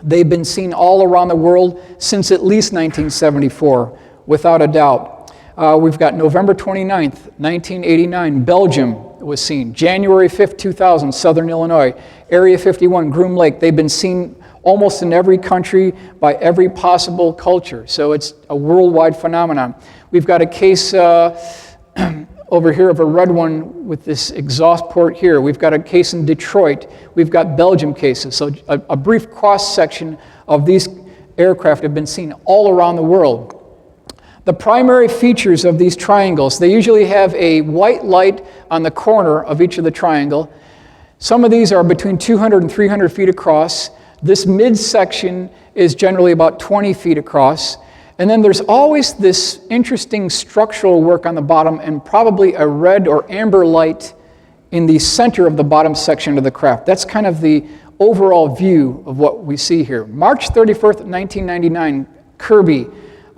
They've been seen all around the world since at least 1974, without a doubt. We've got November 29th, 1989, Belgium was seen. January 5th, 2000, Southern Illinois. Area 51, Groom Lake. They've been seen almost in every country by every possible culture. So it's a worldwide phenomenon. We've got a case over here of a red one with this exhaust port here. We've got a case in Detroit. We've got Belgium cases. So a brief cross-section of these aircraft have been seen all around the world. The primary features of these triangles, they usually have a white light on the corner of each of the triangle. Some of these are between 200 and 300 feet across. This midsection is generally about 20 feet across. And then there's always this interesting structural work on the bottom and probably a red or amber light in the center of the bottom section of the craft. That's kind of the overall view of what we see here. March 31st, 1999, Kirby,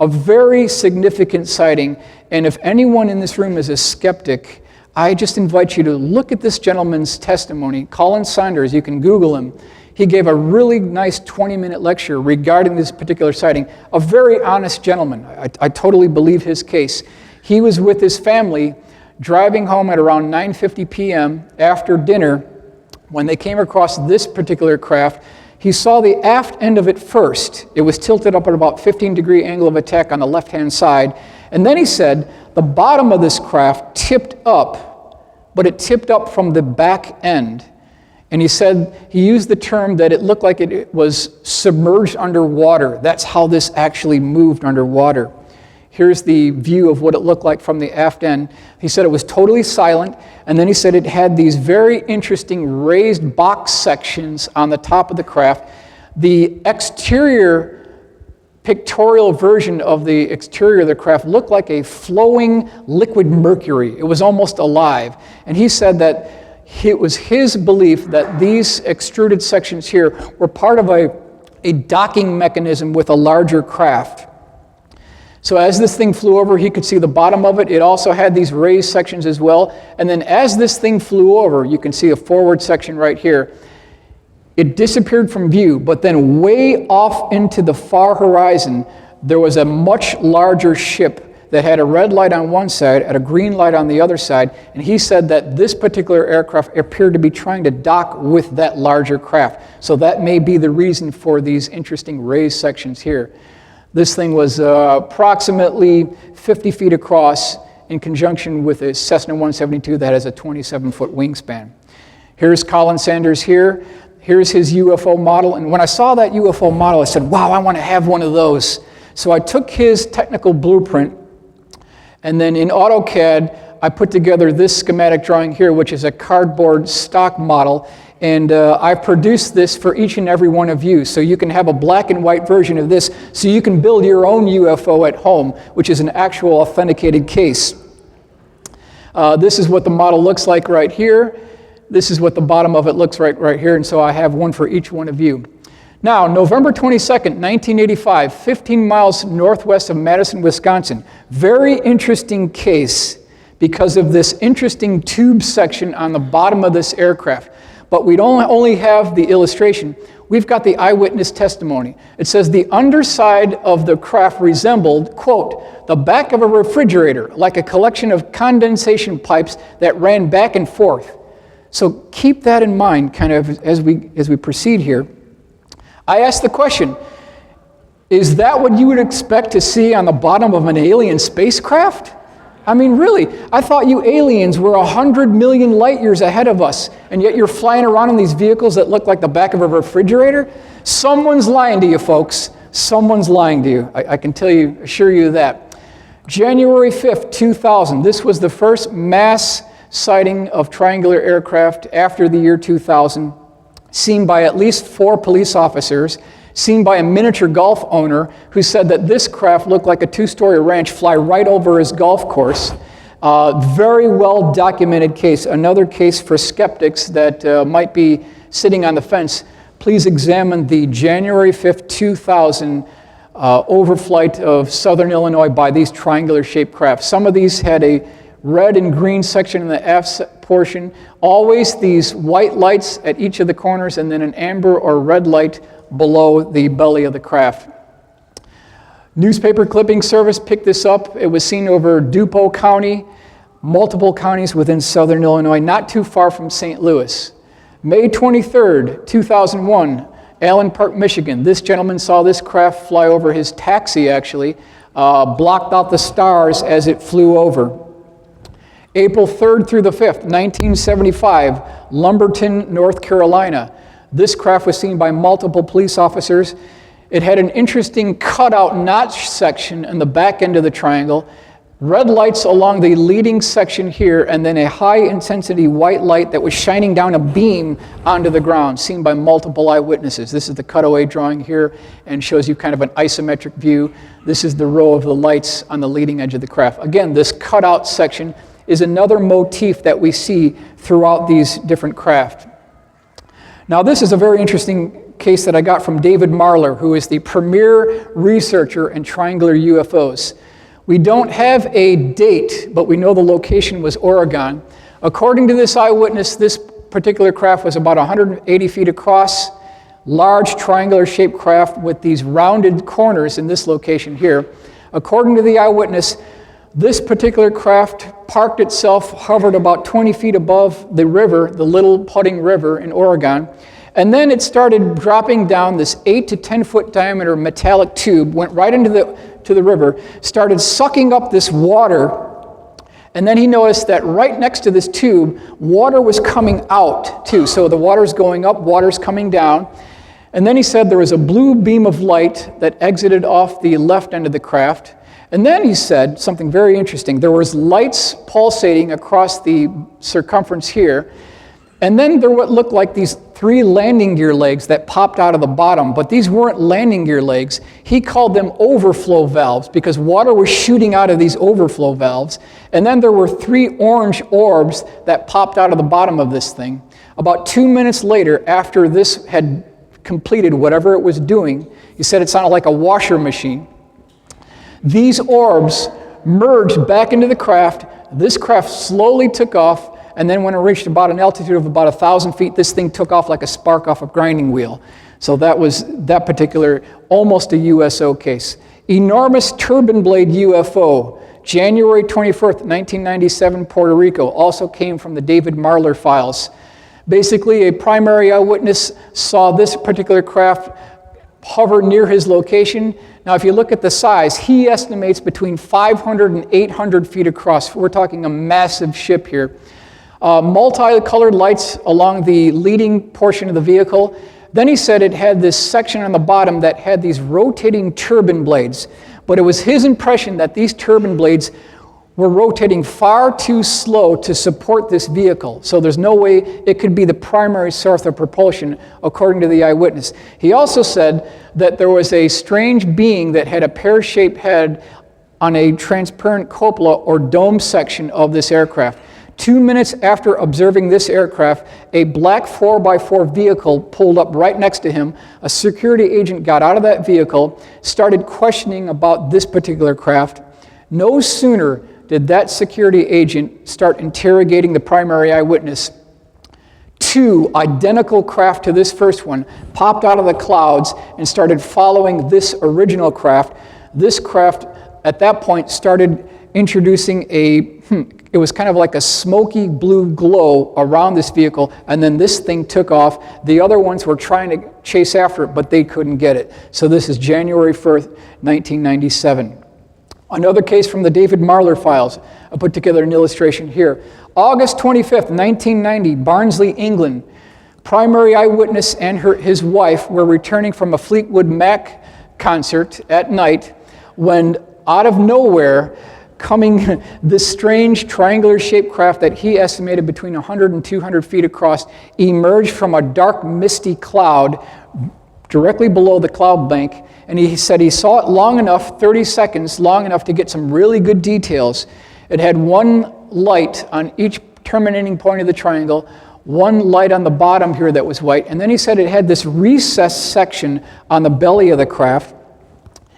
a very significant sighting. And if anyone in this room is a skeptic, I just invite you to look at this gentleman's testimony. Colin Saunders, you can Google him. He gave a really nice 20-minute lecture regarding this particular sighting. A very honest gentleman. I totally believe his case. He was with his family driving home at around 9:50 p.m. after dinner when they came across this particular craft. He saw the aft end of it first. It was tilted up at about 15-degree angle of attack on the left-hand side. And then he said the bottom of this craft tipped up, but it tipped up from the back end. And he said, he used the term that it looked like it was submerged underwater. That's how this actually moved underwater. Here's the view of what it looked like from the aft end. He said it was totally silent, and then he said it had these very interesting raised box sections on the top of the craft. The exterior pictorial version of the exterior of the craft looked like a flowing liquid mercury. It was almost alive. And he said that it was his belief that these extruded sections here were part of a docking mechanism with a larger craft. So as this thing flew over, he could see the bottom of it. It also had these raised sections as well. And then as this thing flew over, you can see a forward section right here. It disappeared from view, but then way off into the far horizon, there was a much larger ship that had a red light on one side and a green light on the other side, and he said that this particular aircraft appeared to be trying to dock with that larger craft. So that may be the reason for these interesting raised sections here. This thing was approximately 50 feet across in conjunction with a Cessna 172 that has a 27-foot wingspan. Here's Colin Sanders here. Here's his UFO model. And when I saw that UFO model, I said, wow, I want to have one of those. So I took his technical blueprint, and then in AutoCAD, I put together this schematic drawing here, which is a cardboard stock model. And I produced this for each and every one of you. So you can have a black and white version of this, so you can build your own UFO at home, which is an actual authenticated case. This is what the model looks like right here. This is what the bottom of it looks like right here. And so I have one for each one of you. Now, November 22nd, 1985, 15 miles northwest of Madison, Wisconsin. Very interesting case because of this interesting tube section on the bottom of this aircraft. But we don't only have the illustration, we've got the eyewitness testimony. It says the underside of the craft resembled, quote, the back of a refrigerator, like a collection of condensation pipes that ran back and forth. So keep that in mind kind of as we proceed here. I asked the question, is that what you would expect to see on the bottom of an alien spacecraft? I mean, really, I thought you aliens were 100 million light years ahead of us, and yet you're flying around in these vehicles that look like the back of a refrigerator? Someone's lying to you, folks. Someone's lying to you. I can assure you that. January 5th, 2000, this was the first mass sighting of triangular aircraft after the year 2000, seen by at least 4 police officers, seen by a miniature golf owner who said that this craft looked like a 2-story ranch fly right over his golf course. Very well documented case. Another case for skeptics that might be sitting on the fence. Please examine the January 5th, 2000 overflight of southern Illinois by these triangular shaped craft. Some of these had a red and green section in the aft portion. Always these white lights at each of the corners, and then an amber or red light below the belly of the craft. Newspaper clipping service picked this up. It was seen over DuPont County, multiple counties within southern Illinois, not too far from St. Louis. May 23rd, 2001, Allen Park, Michigan. This gentleman saw this craft fly over his taxi, actually, blocked out the stars as it flew over. April 3rd through the 5th, 1975, Lumberton, North Carolina. This craft was seen by multiple police officers. It had an interesting cutout notch section in the back end of the triangle, red lights along the leading section here, and then a high-intensity white light that was shining down a beam onto the ground, seen by multiple eyewitnesses. This is the cutaway drawing here and shows you kind of an isometric view. This is the row of the lights on the leading edge of the craft. Again, this cutout section is another motif that we see throughout these different craft. Now, this is a very interesting case that I got from David Marler, who is the premier researcher in triangular UFOs. We don't have a date, but we know the location was Oregon. According to this eyewitness, this particular craft was about 180 feet across, large triangular-shaped craft with these rounded corners in this location here. According to the eyewitness, this particular craft parked itself, hovered about 20 feet above the river, the Little Pudding River in Oregon, and then it started dropping down this 8 to 10 foot diameter metallic tube, went right into the river, started sucking up this water, and then he noticed that right next to this tube, water was coming out too. So the water's going up, water's coming down, and then he said there was a blue beam of light that exited off the left end of the craft. And then he said something very interesting. There was lights pulsating across the circumference here. And then there what looked like these 3 landing gear legs that popped out of the bottom. But these weren't landing gear legs. He called them overflow valves because water was shooting out of these overflow valves. And then there were 3 orange orbs that popped out of the bottom of this thing. About 2 minutes later, after this had completed whatever it was doing, he said it sounded like a washer machine. These orbs merged back into the craft. This craft slowly took off, and then when it reached about an altitude of about 1,000 feet, this thing took off like a spark off a grinding wheel. So that was that particular, almost a USO case. Enormous turbine blade UFO, January 21st, 1997, Puerto Rico, also came from the David Marler files. Basically, a primary eyewitness saw this particular craft hover near his location, Now, if you look at the size, he estimates between 500 and 800 feet across. We're talking a massive ship here. Multicolored lights along the leading portion of the vehicle. Then he said it had this section on the bottom that had these rotating turbine blades. But it was his impression that these turbine blades were rotating far too slow to support this vehicle. So there's no way it could be the primary source of propulsion, according to the eyewitness. He also said that there was a strange being that had a pear-shaped head on a transparent cupola or dome section of this aircraft. 2 minutes after observing this aircraft, a black 4x4 vehicle pulled up right next to him. A security agent got out of that vehicle, started questioning about this particular craft. No sooner did that security agent start interrogating the primary eyewitness, 2 identical craft to this first one popped out of the clouds and started following this original craft. This craft, at that point, started introducing it was kind of like a smoky blue glow around this vehicle, and then this thing took off. The other ones were trying to chase after it, but they couldn't get it. So this is January 1st, 1997. Another case from the David Marler files. I put together an illustration here. August 25th, 1990, Barnsley, England. Primary eyewitness and his wife were returning from a Fleetwood Mac concert at night when, out of nowhere, coming this strange triangular-shaped craft that he estimated between 100 and 200 feet across emerged from a dark, misty cloud directly below the cloud bank. And he said he saw it long enough, 30 seconds, long enough to get some really good details. It had one light on each terminating point of the triangle, one light on the bottom here that was white, and then he said it had this recessed section on the belly of the craft.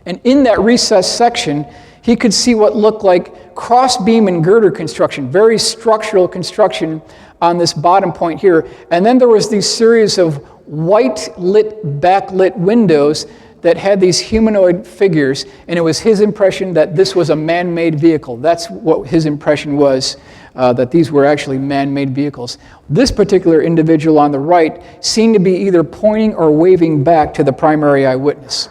And in that recessed section, he could see what looked like cross-beam and girder construction, very structural construction on this bottom point here. And then there was these series of white-lit, backlit windows that had these humanoid figures, and it was his impression that this was a man-made vehicle. That's what his impression was, that these were actually man-made vehicles. This particular individual on the right seemed to be either pointing or waving back to the primary eyewitness.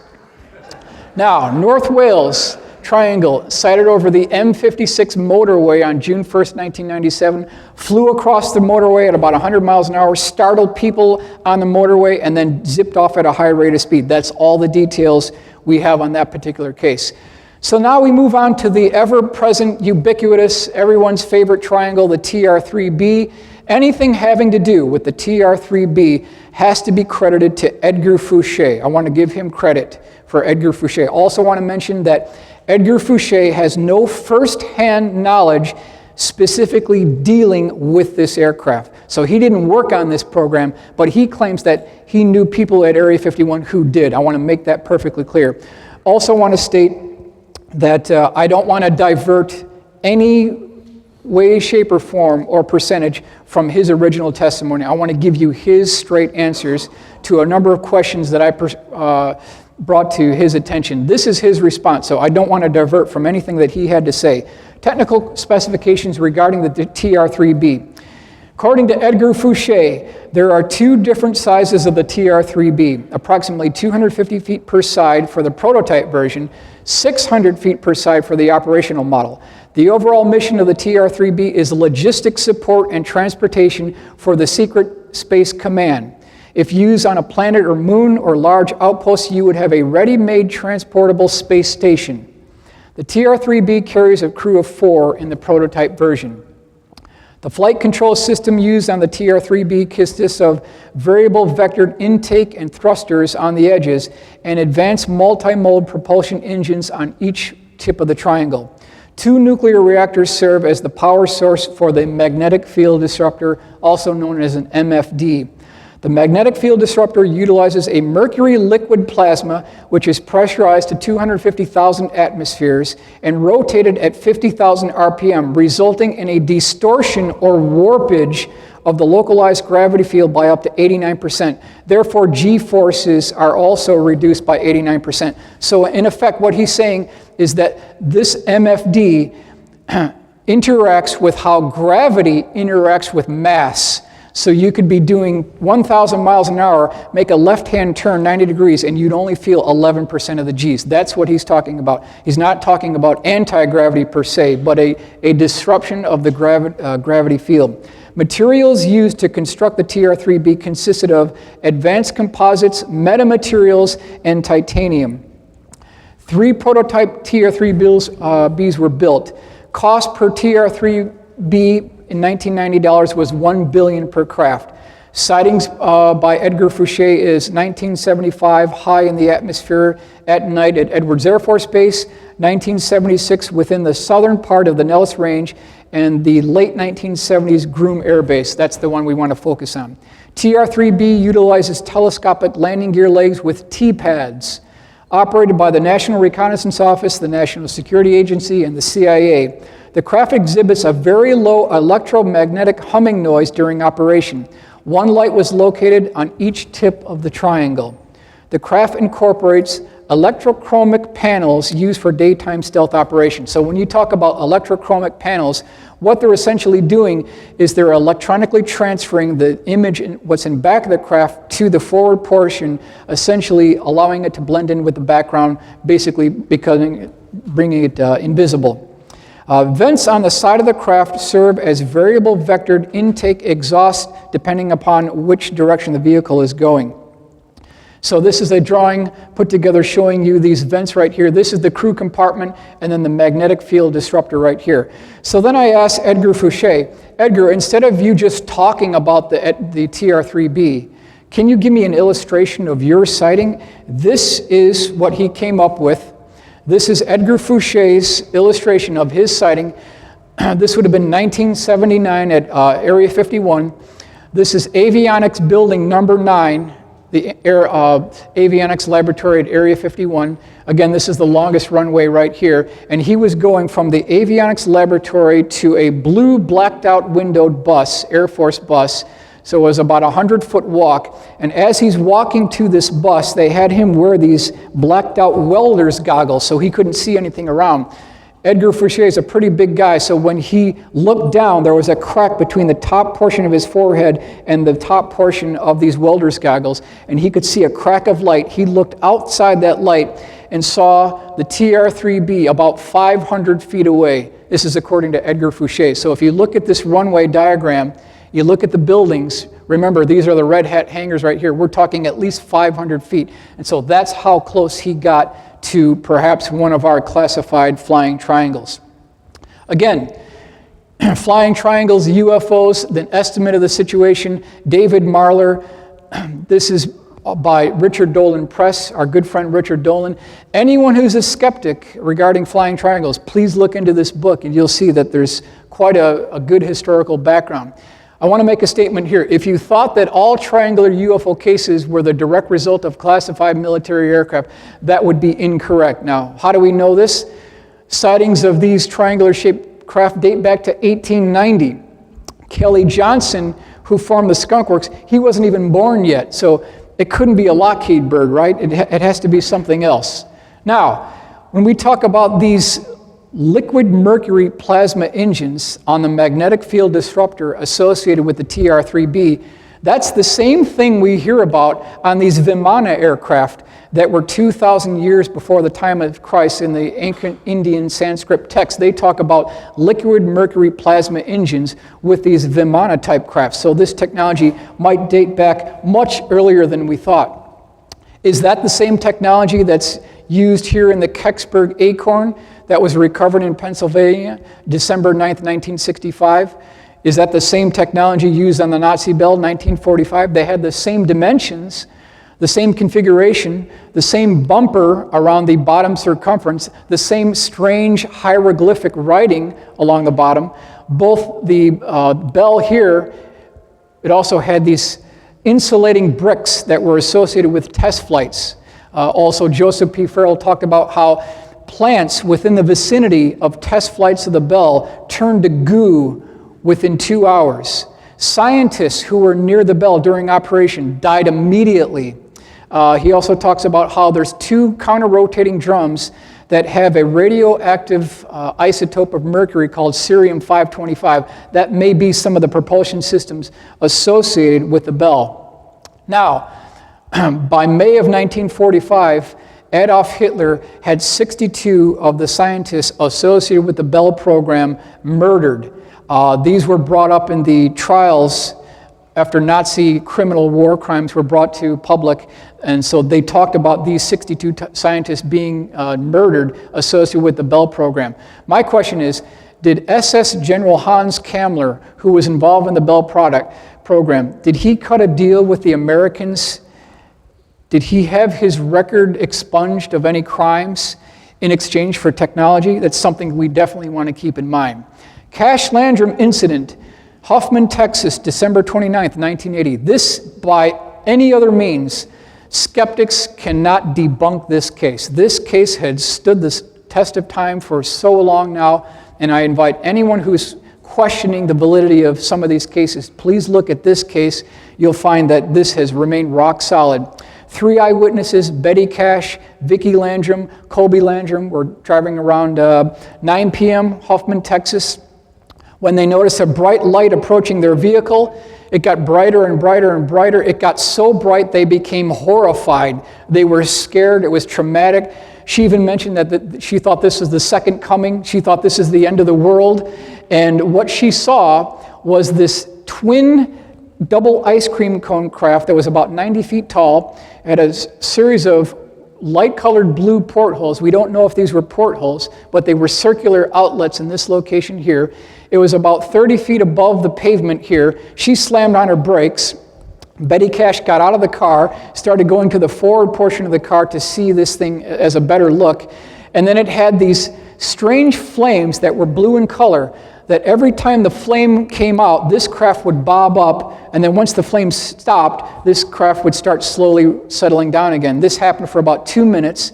Now, North Wales Triangle, sighted over the M56 motorway on June 1st, 1997, flew across the motorway at about 100 miles an hour, startled people on the motorway, and then zipped off at a high rate of speed. That's all the details we have on that particular case. So now we move on to the ever-present, ubiquitous, everyone's favorite triangle, the TR-3B. Anything having to do with the TR-3B has to be credited to Edgar Fouché. I want to give him credit for Edgar Fouché. Also want to mention that Edgar Fouché has no first-hand knowledge specifically dealing with this aircraft. So he didn't work on this program, but he claims that he knew people at Area 51 who did. I want to make that perfectly clear. Also want to state that I don't want to divert any way, shape, or form or percentage from his original testimony. I want to give you his straight answers to a number of questions that I brought to his attention. This is his response, so I don't want to divert from anything that he had to say. Technical specifications regarding the TR-3B. According to Edgar Fouché, there are 2 different sizes of the TR-3B, approximately 250 feet per side for the prototype version, 600 feet per side for the operational model. The overall mission of the TR-3B is logistics support and transportation for the Secret Space Command. If used on a planet or moon or large outpost, you would have a ready-made transportable space station. The TR-3B carries a crew of 4 in the prototype version. The flight control system used on the TR-3B consists of variable vectored intake and thrusters on the edges and advanced multi-mode propulsion engines on each tip of the triangle. 2 nuclear reactors serve as the power source for the magnetic field disruptor, also known as an MFD. The magnetic field disruptor utilizes a mercury liquid plasma, which is pressurized to 250,000 atmospheres and rotated at 50,000 RPM, resulting in a distortion or warpage of the localized gravity field by up to 89%. Therefore, G-forces are also reduced by 89%. So in effect, what he's saying is that this MFD interacts with how gravity interacts with mass. So you could be doing 1,000 miles an hour, make a left-hand turn 90 degrees, and you'd only feel 11% of the G's. That's what he's talking about. He's not talking about anti-gravity per se, but a disruption of the gravity field. Materials used to construct the TR-3B consisted of advanced composites, metamaterials, and titanium. 3 prototype TR-3Bs were built. Cost per TR-3B in $1990 was $1 billion per craft. Sightings by Edgar Fouché is 1975, high in the atmosphere at night at Edwards Air Force Base, 1976 within the southern part of the Nellis Range, and the late 1970s Groom Air Base. That's the one we want to focus on. TR-3B utilizes telescopic landing gear legs with T-pads, operated by the National Reconnaissance Office, the National Security Agency, and the CIA. The craft exhibits a very low electromagnetic humming noise during operation. 1 light was located on each tip of the triangle. The craft incorporates electrochromic panels used for daytime stealth operations. So when you talk about electrochromic panels, what they're essentially doing is they're electronically transferring the image in what's in back of the craft to the forward portion, essentially allowing it to blend in with the background, basically bringing it invisible. Vents on the side of the craft serve as variable vectored intake exhaust depending upon which direction the vehicle is going. So this is a drawing put together showing you these vents right here. This is the crew compartment and then the magnetic field disruptor right here. So then I asked Edgar Fouché, Edgar, instead of you just talking about the TR-3B, can you give me an illustration of your sighting? This is what he came up with. This is Edgar Fouché's illustration of his sighting. This would have been 1979 at Area 51. This is Avionics Building Number 9, the Avionics Laboratory at Area 51. Again, this is the longest runway right here. And he was going from the Avionics Laboratory to a blue blacked out windowed bus, Air Force bus. So it was about a 100-foot walk. And as he's walking to this bus, they had him wear these blacked out welder's goggles so he couldn't see anything around. Edgar Fouché is a pretty big guy, so when he looked down, there was a crack between the top portion of his forehead and the top portion of these welder's goggles, and he could see a crack of light. He looked outside that light and saw the TR-3B about 500 feet away. This is according to Edgar Fouché. So if you look at this runway diagram, you look at the buildings, remember these are the red hat hangars right here, we're talking at least 500 feet. And so that's how close he got to perhaps one of our classified flying triangles. Again, flying triangles, UFOs, the estimate of the situation, David Marler, this is by Richard Dolan Press, our good friend Richard Dolan. Anyone who's a skeptic regarding flying triangles, please look into this book and you'll see that there's quite a good historical background. I want to make a statement here. If you thought that all triangular UFO cases were the direct result of classified military aircraft, that would be incorrect. Now, how do we know this? Sightings of these triangular-shaped craft date back to 1890. Kelly Johnson, who formed the Skunk Works, he wasn't even born yet, so it couldn't be a Lockheed bird, right? It has to be something else. Now, when we talk about these liquid mercury plasma engines on the magnetic field disruptor associated with the TR-3B, that's the same thing we hear about on these Vimana aircraft that were 2,000 years before the time of Christ in the ancient Indian Sanskrit text. They talk about liquid mercury plasma engines with these Vimana type crafts. So this technology might date back much earlier than we thought. Is that the same technology that's used here in the Kecksburg Acorn that was recovered in Pennsylvania, December 9th, 1965? Is that the same technology used on the Nazi Bell, 1945? They had the same dimensions, the same configuration, the same bumper around the bottom circumference, the same strange hieroglyphic writing along the bottom. Both the Bell here, it also had these insulating bricks that were associated with test flights. Also, Joseph P. Farrell talked about how plants within the vicinity of test flights of the Bell turned to goo within 2 hours. Scientists who were near the Bell during operation died immediately. He also talks about how there's 2 counter-rotating drums that have a radioactive isotope of mercury called cerium-525. That may be some of the propulsion systems associated with the Bell. Now, by May of 1945, Adolf Hitler had 62 of the scientists associated with the Bell program murdered. These were brought up in the trials after Nazi criminal war crimes were brought to public, and so they talked about these 62 scientists being murdered associated with the Bell program. My question is, did SS General Hans Kammler, who was involved in the Bell program, did he cut a deal with the Americans? Did he have his record expunged of any crimes in exchange for technology? That's something we definitely want to keep in mind. Cash Landrum incident, Huffman, Texas, December 29th, 1980. This, by any other means, skeptics cannot debunk this case. This case had stood the test of time for so long now, and I invite anyone who's questioning the validity of some of these cases, please look at this case. You'll find that this has remained rock solid. 3 eyewitnesses, Betty Cash, Vicki Landrum, Colby Landrum, were driving around 9 p.m., Huffman, Texas, when they noticed a bright light approaching their vehicle. It got brighter and brighter and brighter. It got so bright they became horrified. They were scared. It was traumatic. She even mentioned that she thought this was the second coming. She thought this is the end of the world. And what she saw was this twin double ice cream cone craft that was about 90 feet tall, had a series of light-colored blue portholes. We don't know if these were portholes, but they were circular outlets in this location here. It was about 30 feet above the pavement here. She slammed on her brakes. Betty Cash got out of the car, started going to the forward portion of the car to see this thing as a better look. And then it had these strange flames that were blue in color, that every time the flame came out, this craft would bob up, and then once the flame stopped, this craft would start slowly settling down again. This happened for about 2 minutes.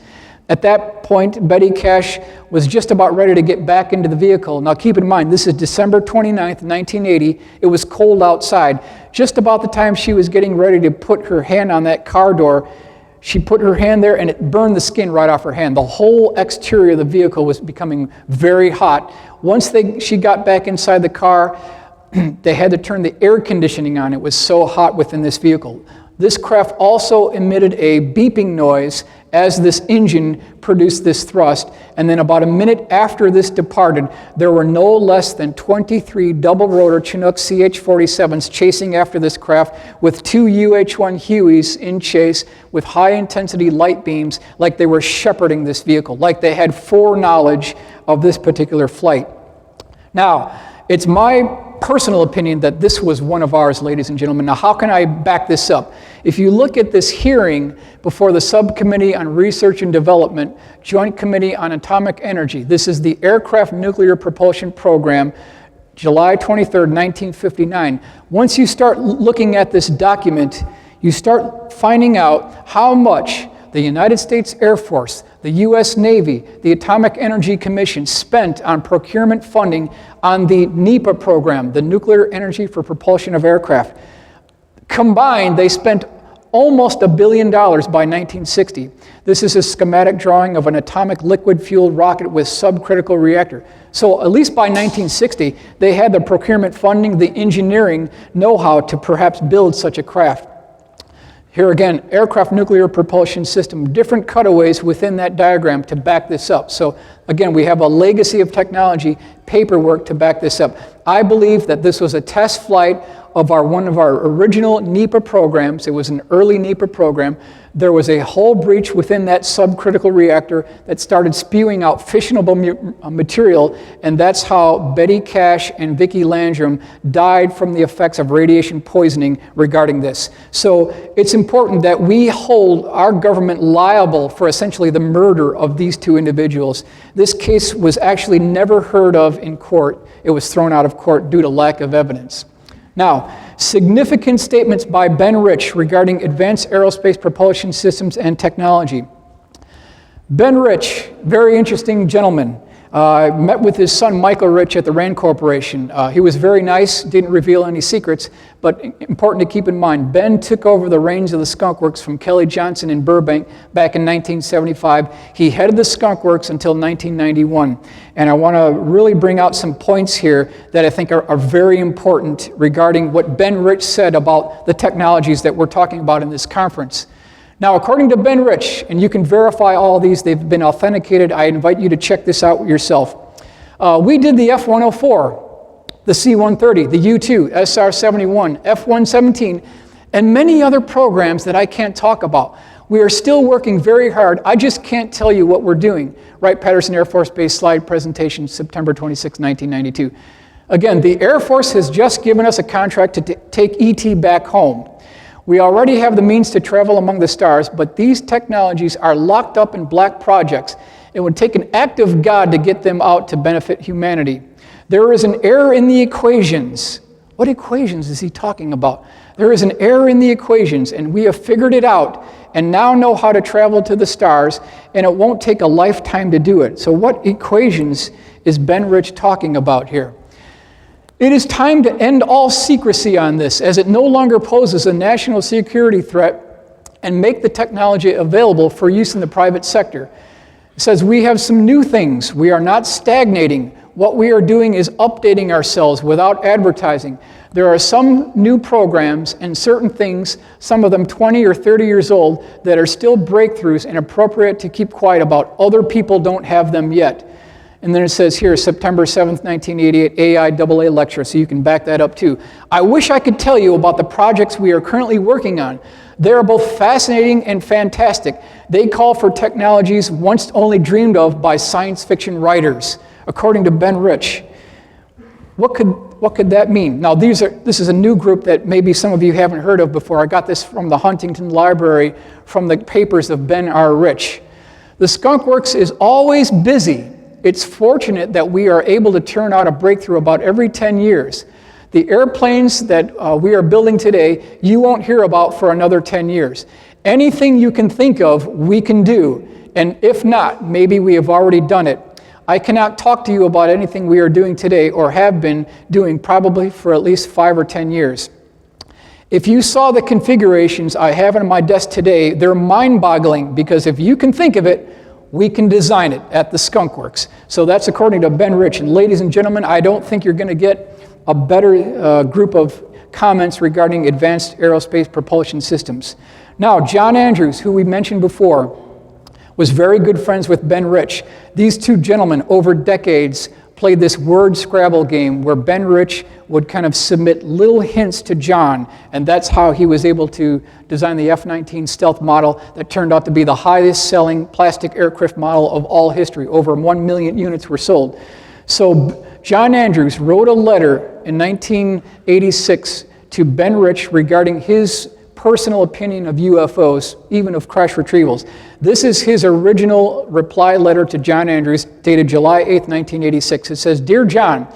At that point, Betty Cash was just about ready to get back into the vehicle. Now keep in mind, this is December 29th, 1980. It was cold outside. Just about the time she was getting ready to put her hand on that car door, she put her hand there and it burned the skin right off her hand. The whole exterior of the vehicle was becoming very hot. Once she got back inside the car, they had to turn the air conditioning on. It was so hot within this vehicle. This craft also emitted a beeping noise as this engine produced this thrust. And then about a minute after this departed, there were no less than 23 double-rotor Chinook CH-47s chasing after this craft with 2 UH-1 Hueys in chase with high-intensity light beams, like they were shepherding this vehicle, like they had foreknowledge of this particular flight. Now, it's my personal opinion that this was one of ours, ladies and gentlemen. Now, how can I back this up? If you look at this hearing before the Subcommittee on Research and Development, Joint Committee on Atomic Energy, this is the Aircraft Nuclear Propulsion Program, July 23rd, 1959. Once you start looking at this document, you start finding out how much the United States Air Force, the U.S. Navy, the Atomic Energy Commission spent on procurement funding on the NEPA program, the Nuclear Energy for Propulsion of Aircraft. Combined, they spent almost $1 billion by 1960. This is a schematic drawing of an atomic liquid-fueled rocket with subcritical reactor. So at least by 1960, they had the procurement funding, the engineering know-how to perhaps build such a craft. Here again, aircraft nuclear propulsion system, different cutaways within that diagram to back this up. So again, we have a legacy of technology, paperwork to back this up. I believe that this was a test flight of one of our original NEPA programs. It was an early NEPA program. There was a hull breach within that subcritical reactor that started spewing out fissionable material, and that's how Betty Cash and Vicki Landrum died from the effects of radiation poisoning regarding this. So it's important that we hold our government liable for essentially the murder of these 2 individuals. This case was actually never heard of in court. It was thrown out of court due to lack of evidence. Now, significant statements by Ben Rich regarding advanced aerospace propulsion systems and technology. Ben Rich, very interesting gentleman. I met with his son, Michael Rich, at the RAND Corporation. He was very nice, didn't reveal any secrets, but important to keep in mind, Ben took over the reins of the Skunk Works from Kelly Johnson in Burbank back in 1975. He headed the Skunk Works until 1991. And I want to really bring out some points here that I think are very important regarding what Ben Rich said about the technologies that we're talking about in this conference. Now, according to Ben Rich, and you can verify all these, they've been authenticated. I invite you to check this out yourself. We did the F-104, the C-130, the U-2, SR-71, F-117, and many other programs that I can't talk about. We are still working very hard. I just can't tell you what we're doing. Wright-Patterson Air Force Base slide presentation, September 26, 1992. Again, the Air Force has just given us a contract to take ET back home. We already have the means to travel among the stars, but these technologies are locked up in black projects. It would take an act of God to get them out to benefit humanity. There is an error in the equations. What equations is he talking about? There is an error in the equations, and we have figured it out and now know how to travel to the stars, and it won't take a lifetime to do it. So what equations is Ben Rich talking about here? It is time to end all secrecy on this, as it no longer poses a national security threat, and make the technology available for use in the private sector. It says we have some new things. We are not stagnating. What we are doing is updating ourselves without advertising. There are some new programs and certain things, some of them 20 or 30 years old, that are still breakthroughs and appropriate to keep quiet about. Other people don't have them yet. And then it says here, September 7th, 1988, AIAA lecture, so you can back that up too. I wish I could tell you about the projects we are currently working on. They are both fascinating and fantastic. They call for technologies once only dreamed of by science fiction writers, according to Ben Rich. What could that mean? Now, this is a new group that maybe some of you haven't heard of before. I got this from the Huntington Library, from the papers of Ben R. Rich. The Skunk Works is always busy. It's fortunate that we are able to turn out a breakthrough about every 10 years. The airplanes that we are building today, you won't hear about for another 10 years. Anything you can think of, we can do. And if not, maybe we have already done it. I cannot talk to you about anything we are doing today or have been doing probably for at least 5 or 10 years. If you saw the configurations I have on my desk today, they're mind-boggling, because if you can think of it, we can design it at the Skunk Works. So that's according to Ben Rich. And ladies and gentlemen, I don't think you're going to get a better group of comments regarding advanced aerospace propulsion systems. Now, John Andrews, who we mentioned before, was very good friends with Ben Rich. These two gentlemen, over decades, played this word Scrabble game where Ben Rich would kind of submit little hints to John, and that's how he was able to design the F-19 stealth model that turned out to be the highest selling plastic aircraft model of all history. Over 1 million units were sold. So John Andrews wrote a letter in 1986 to Ben Rich regarding his personal opinion of UFOs, even of crash retrievals. This is his original reply letter to John Andrews, dated July 8th, 1986. It says, "Dear John,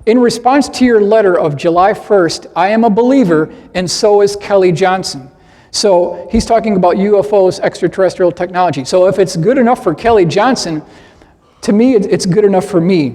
in response to your letter of July 1st, I am a believer, and so is Kelly Johnson." So he's talking about UFOs, extraterrestrial technology. So if it's good enough for Kelly Johnson, to me, it's good enough for me.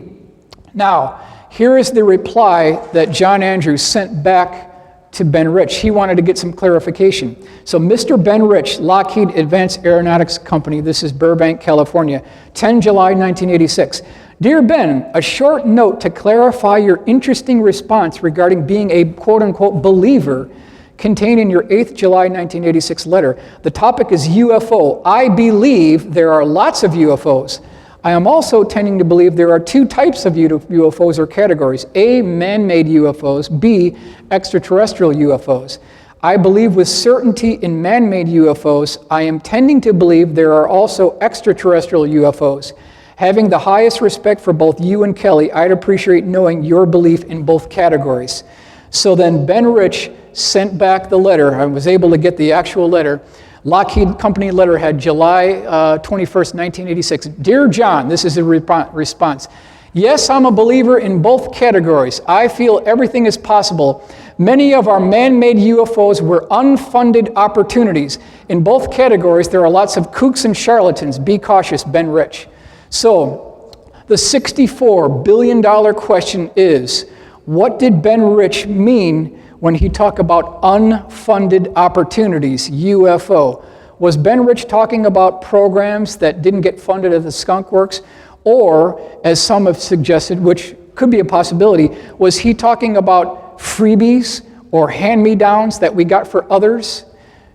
Now, here is the reply that John Andrews sent back to Ben Rich. He wanted to get some clarification. So Mr. Ben Rich, Lockheed Advanced Aeronautics Company, this is Burbank, California, 10 July 1986. Dear Ben, a short note to clarify your interesting response regarding being a quote-unquote believer contained in your 8th July 1986 letter. The topic is UFO. I believe there are lots of UFOs. I am also tending to believe there are two types of UFOs or categories. A, man-made UFOs. B, extraterrestrial UFOs. I believe with certainty in man-made UFOs. I am tending to believe there are also extraterrestrial UFOs. Having the highest respect for both you and Kelly, I'd appreciate knowing your belief in both categories. So then Ben Rich sent back the letter. I was able to get the actual letter. Lockheed Company letterhead, July 21st, 1986. Dear John, this is a response. Yes, I'm a believer in both categories. I feel everything is possible. Many of our man-made UFOs were unfunded opportunities. In both categories, there are lots of kooks and charlatans. Be cautious, Ben Rich. So, The $64 billion question is, what did Ben Rich mean when he talked about unfunded opportunities, UFO? Was Ben Rich talking about programs that didn't get funded at the Skunk Works? Or, as some have suggested, which could be a possibility, was he talking about freebies or hand-me-downs that we got for others?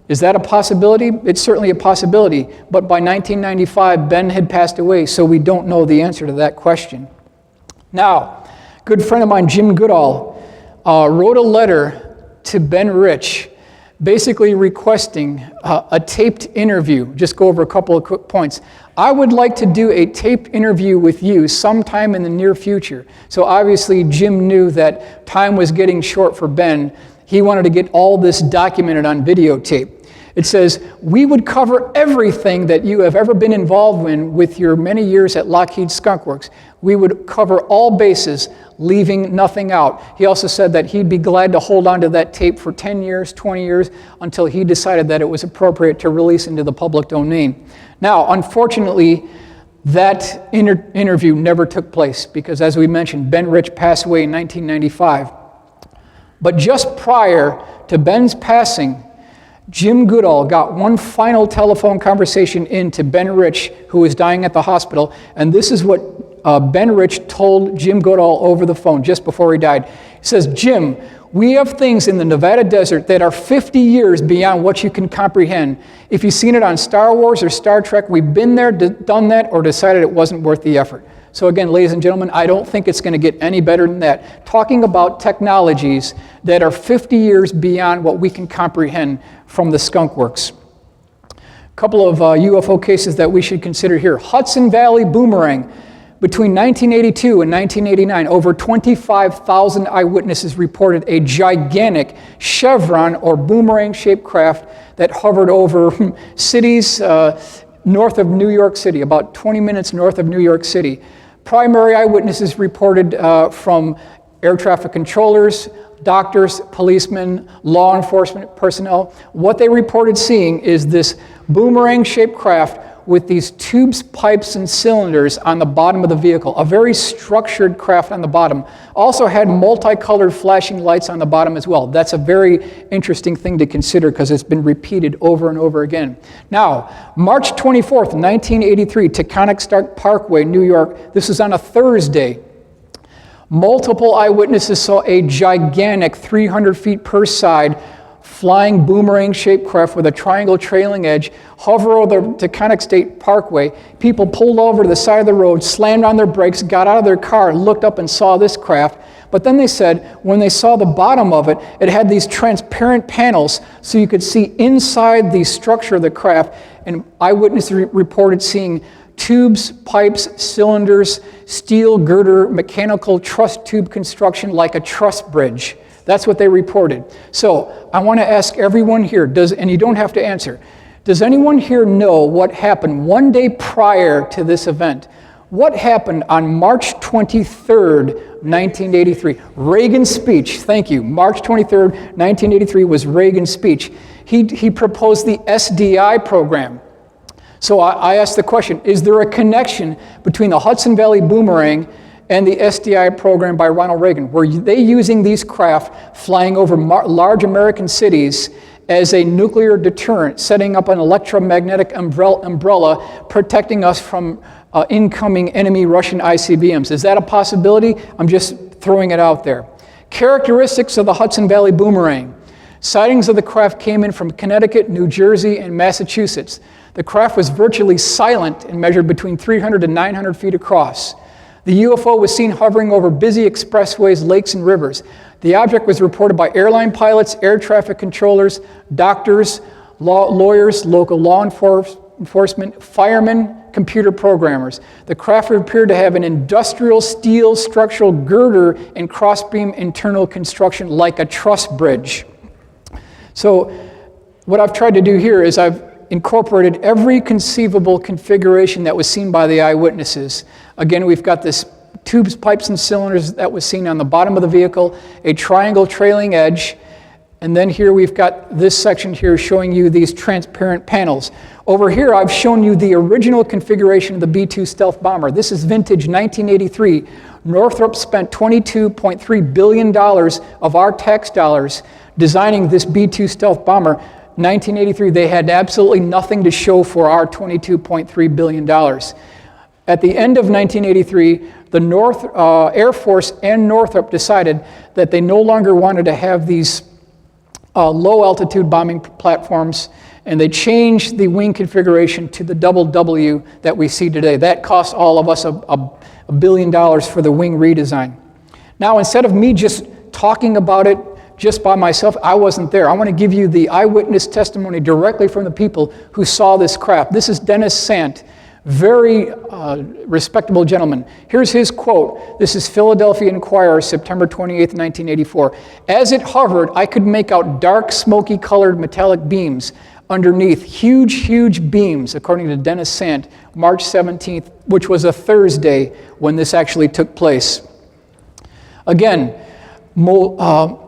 Is that a possibility? It's certainly a possibility, but by 1995, Ben had passed away, so we don't know the answer to that question. Now, a good friend of mine, Jim Goodall, wrote a letter to Ben Rich, basically requesting a taped interview. Just go over a couple of quick points. I would like to do a taped interview with you sometime in the near future. So obviously, Jim knew that time was getting short for Ben. He wanted to get all this documented on videotape. It says, we would cover everything that you have ever been involved in with your many years at Lockheed Skunk Works. We would cover all bases, leaving nothing out. He also said that he'd be glad to hold on to that tape for 10 years, 20 years, until he decided that it was appropriate to release into the public domain. Now, unfortunately, that interview never took place because, as we mentioned, Ben Rich passed away in 1995. But just prior to Ben's passing, Jim Goodall got one final telephone conversation into Ben Rich, who was dying at the hospital, and this is what Ben Rich told Jim Goodall over the phone just before he died. He says, Jim, we have things in the Nevada desert that are 50 years beyond what you can comprehend. If you've seen it on Star Wars or Star Trek, we've been there, done that, or decided it wasn't worth the effort. So again, ladies and gentlemen, I don't think it's going to get any better than that. Talking about technologies that are 50 years beyond what we can comprehend from the Skunk Works. A couple of UFO cases that we should consider here. Hudson Valley boomerang. Between 1982 and 1989, over 25,000 eyewitnesses reported a gigantic chevron or boomerang-shaped craft that hovered over cities north of New York City, about 20 minutes north of New York City. Primary eyewitnesses reported from air traffic controllers, doctors, policemen, law enforcement personnel. What they reported seeing is this boomerang-shaped craft with these tubes, pipes, and cylinders on the bottom of the vehicle. A very structured craft on the bottom. Also had multicolored flashing lights on the bottom as well. That's a very interesting thing to consider because it's been repeated over and over again. Now, March 24th, 1983, Taconic Stark Parkway, New York. This is on a Thursday. Multiple eyewitnesses saw a gigantic 300 feet per side flying boomerang-shaped craft with a triangle trailing edge hover over the Taconic State Parkway. People pulled over to the side of the road, slammed on their brakes, got out of their car, looked up and saw this craft. But then they said when they saw the bottom of it, it had these transparent panels so you could see inside the structure of the craft. And eyewitnesses reported seeing tubes, pipes, cylinders, steel girder, mechanical truss tube construction like a truss bridge. That's what they reported. So I want to ask everyone here, and you don't have to answer, does anyone here know what happened one day prior to this event? What happened on March 23rd, 1983? Reagan's speech, thank you. March 23rd, 1983 was Reagan's speech. He proposed the SDI program. So I asked the question, is there a connection between the Hudson Valley boomerang and the SDI program by Ronald Reagan? Were they using these craft flying over large American cities as a nuclear deterrent, setting up an electromagnetic umbrella protecting us from incoming enemy Russian ICBMs? Is that a possibility? I'm just throwing it out there. Characteristics of the Hudson Valley boomerang. Sightings of the craft came in from Connecticut, New Jersey, and Massachusetts. The craft was virtually silent and measured between 300 and 900 feet across. The UFO was seen hovering over busy expressways, lakes, and rivers. The object was reported by airline pilots, air traffic controllers, doctors, lawyers, local law enforcement, firemen, computer programmers. The craft appeared to have an industrial steel structural girder and crossbeam internal construction like a truss bridge. So what I've tried to do here is I've incorporated every conceivable configuration that was seen by the eyewitnesses. Again, we've got this tubes, pipes, and cylinders that was seen on the bottom of the vehicle, a triangle trailing edge, And then here we've got this section here showing you these transparent panels. Over here I've shown you the original configuration of the B-2 stealth bomber. This is vintage 1983. Northrop spent $22.3 billion of our tax dollars designing this B-2 stealth bomber. 1983, they had absolutely nothing to show for our $22.3 billion. At the end of 1983, the Air Force and Northrop decided that they no longer wanted to have these low-altitude bombing platforms, and they changed the wing configuration to the double W that we see today. That cost all of us $1 billion for the wing redesign. Now, instead of me just talking about it just by myself, I wasn't there. I want to give you the eyewitness testimony directly from the people who saw this craft. This is Dennis Sant, very respectable gentleman. Here's his quote. This is Philadelphia Inquirer, September 28th, 1984. As it hovered, I could make out dark, smoky-colored metallic beams underneath, huge beams, according to Dennis Sant, March 17th, which was a Thursday when this actually took place. Again, Monique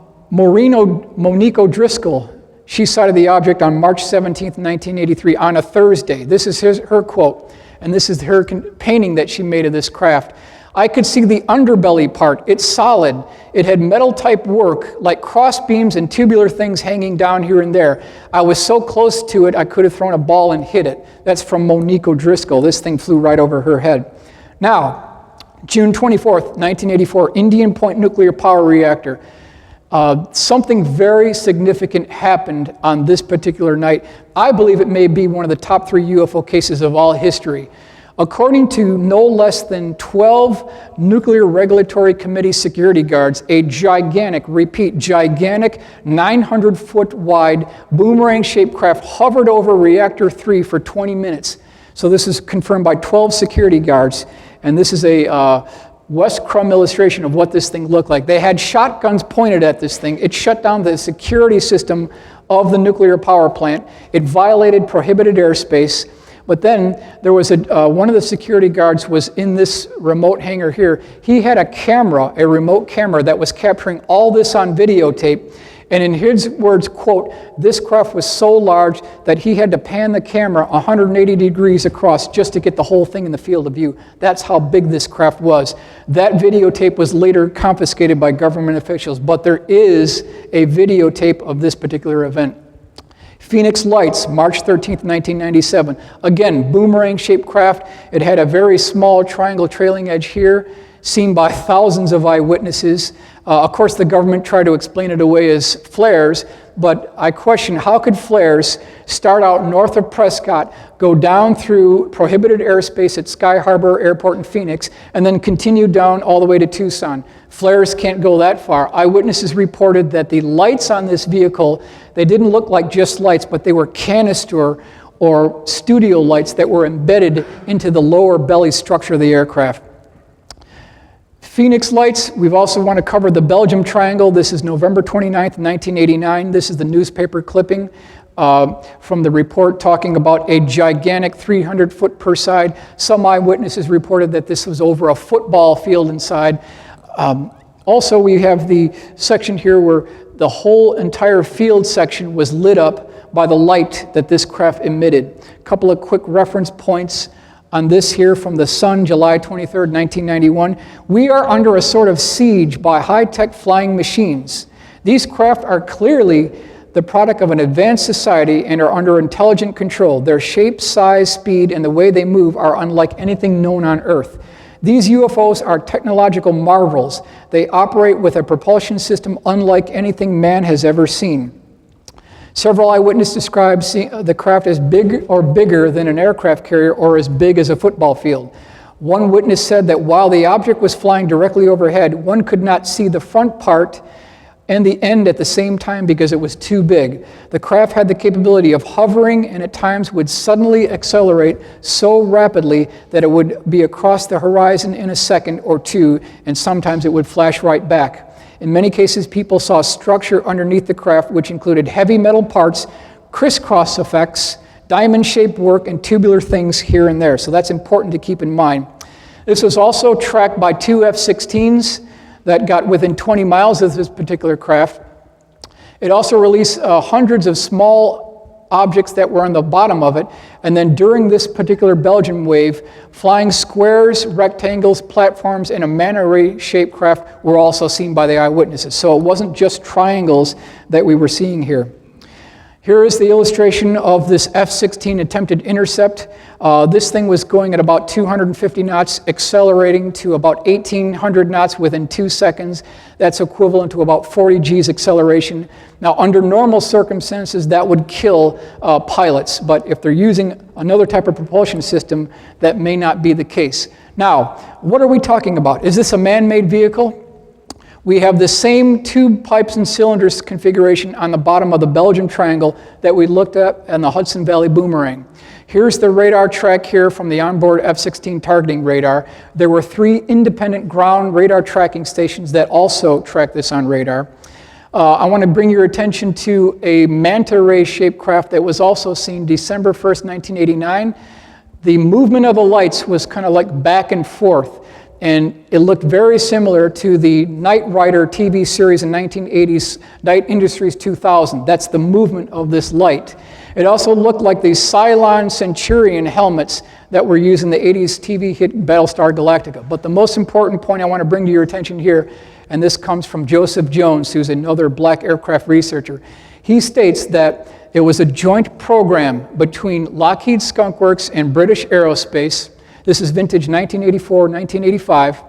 O'Driscoll, she sighted the object on March 17th, 1983, on a Thursday. This is her quote, and this is her painting that she made of this craft. I could see the underbelly part. It's solid. It had metal-type work, like cross beams and tubular things hanging down here and there. I was so close to it, I could have thrown a ball and hit it. That's from Monique O'Driscoll. This thing flew right over her head. Now, June 24th, 1984, Indian Point Nuclear Power Reactor. Something very significant happened on this particular night. I believe it may be one of the top 3 UFO cases of all history. According to no less than 12 Nuclear Regulatory Committee security guards, a gigantic 900-foot wide boomerang-shaped craft hovered over Reactor 3 for 20 minutes. So this is confirmed by 12 security guards, and this is a West Crum illustration of what this thing looked like. They had shotguns pointed at this thing. It shut down the security system of the nuclear power plant. It violated prohibited airspace. But then there was one of the security guards was in this remote hangar here. He had a camera, a remote camera, that was capturing all this on videotape. And in his words, quote, this craft was so large that he had to pan the camera 180 degrees across just to get the whole thing in the field of view. That's how big this craft was. That videotape was later confiscated by government officials, but there is a videotape of this particular event. Phoenix Lights, March 13th, 1997. Again, boomerang-shaped craft. It had a very small triangle trailing edge here, seen by thousands of eyewitnesses. Of course, the government tried to explain it away as flares, but I question how could flares start out north of Prescott, go down through prohibited airspace at Sky Harbor Airport in Phoenix, and then continue down all the way to Tucson. Flares can't go that far. Eyewitnesses reported that the lights on this vehicle, they didn't look like just lights, but they were canister or studio lights that were embedded into the lower belly structure of the aircraft. Phoenix Lights, we've also want to cover the Belgium Triangle. This is November 29th, 1989. This is the newspaper clipping from the report talking about a gigantic 300-foot per side. Some eyewitnesses reported that this was over a football field inside. Also, we have the section here where the whole entire field section was lit up by the light that this craft emitted. A couple of quick reference points on this here from the Sun, July 23rd, 1991. We are under a sort of siege by high-tech flying machines. These craft are clearly the product of an advanced society and are under intelligent control. Their shape, size, speed, and the way they move are unlike anything known on Earth. These UFOs are technological marvels. They operate with a propulsion system unlike anything man has ever seen. Several eyewitnesses described the craft as big or bigger than an aircraft carrier or as big as a football field. One witness said that while the object was flying directly overhead, one could not see the front part and the end at the same time because it was too big. The craft had the capability of hovering and at times would suddenly accelerate so rapidly that it would be across the horizon in a second or two, and sometimes it would flash right back. In many cases, people saw structure underneath the craft, which included heavy metal parts, crisscross effects, diamond-shaped work, and tubular things here and there. So that's important to keep in mind. This was also tracked by 2 F-16s that got within 20 miles of this particular craft. It also released hundreds of small objects that were on the bottom of it, and then during this particular Belgian wave, flying squares, rectangles, platforms, and a manta ray-shaped craft were also seen by the eyewitnesses. So it wasn't just triangles that we were seeing here. Here is the illustration of this F-16 attempted intercept. This thing was going at about 250 knots, accelerating to about 1,800 knots within 2 seconds. That's equivalent to about 40 G's acceleration. Now, under normal circumstances, that would kill pilots, but if they're using another type of propulsion system, that may not be the case. Now, what are we talking about? Is this a man-made vehicle? We have the same tube, pipes, and cylinders configuration on the bottom of the Belgian triangle that we looked at on the Hudson Valley Boomerang. Here's the radar track here from the onboard F-16 targeting radar. There were 3 independent ground radar tracking stations that also track this on radar. I want to bring your attention to a manta ray-shaped craft that was also seen December 1st, 1989. The movement of the lights was kind of like back and forth, and it looked very similar to the Knight Rider TV series in 1980s, Knight Industries 2000. That's the movement of this light. It also looked like the Cylon Centurion helmets that were used in the 80s TV hit Battlestar Galactica. But the most important point I want to bring to your attention here, and this comes from Joseph Jones, who's another black aircraft researcher. He states that it was a joint program between Lockheed Skunk Works and British Aerospace. This is vintage 1984, 1985.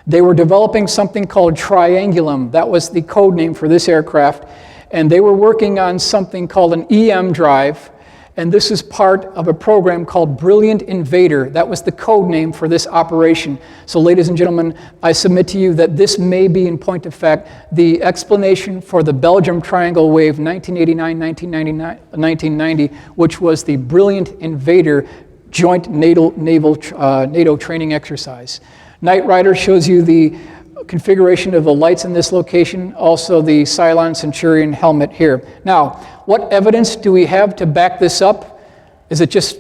They were developing something called Triangulum. That was the code name for this aircraft. And they were working on something called an EM drive. And this is part of a program called Brilliant Invader. That was the code name for this operation. So ladies and gentlemen, I submit to you that this may be, in point of fact, the explanation for the Belgium Triangle Wave 1989-1990, which was the Brilliant Invader joint NATO training exercise. Knight Rider shows you the configuration of the lights in this location, also the Cylon Centurion helmet here. Now, what evidence do we have to back this up? Is it just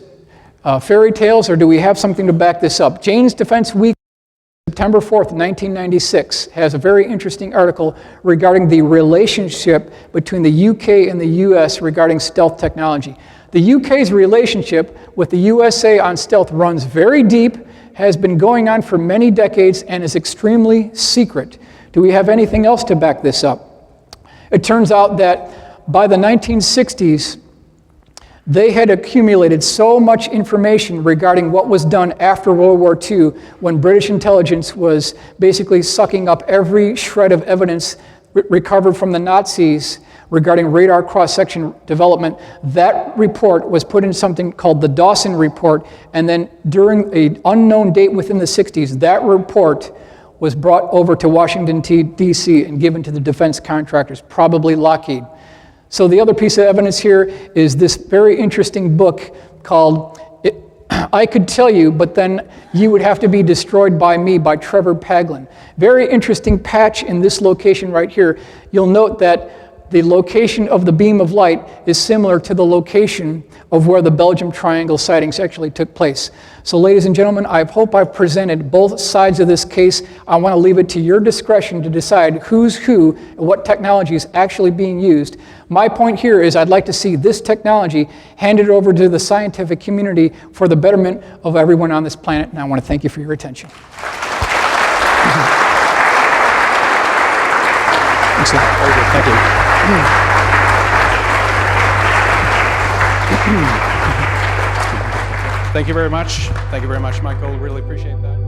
fairy tales, or do we have something to back this up? Jane's Defense Week, September 4th, 1996, has a very interesting article regarding the relationship between the UK and the US regarding stealth technology. The UK's relationship with the USA on stealth runs very deep, has been going on for many decades, and is extremely secret. Do we have anything else to back this up? It turns out that by the 1960s, they had accumulated so much information regarding what was done after World War II, when British intelligence was basically sucking up every shred of evidence recovered from the Nazis regarding radar cross-section development. That report was put in something called the Dawson Report, and then during an unknown date within the 60s, that report was brought over to Washington, D.C. and given to the defense contractors, probably Lockheed. So the other piece of evidence here is this very interesting book called I Could Tell You, but then You Would Have to Be Destroyed by Me by Trevor Paglin. Very interesting patch in this location right here. You'll note that the location of the beam of light is similar to the location of where the Belgium Triangle sightings actually took place. So ladies and gentlemen, I hope I've presented both sides of this case. I want to leave it to your discretion to decide who's who and what technology is actually being used. My point here is I'd like to see this technology handed over to the scientific community for the betterment of everyone on this planet, and I want to thank you for your attention. Excellent. Very good. Thank you. Thank you very much. Thank you very much, Michael. Really appreciate that.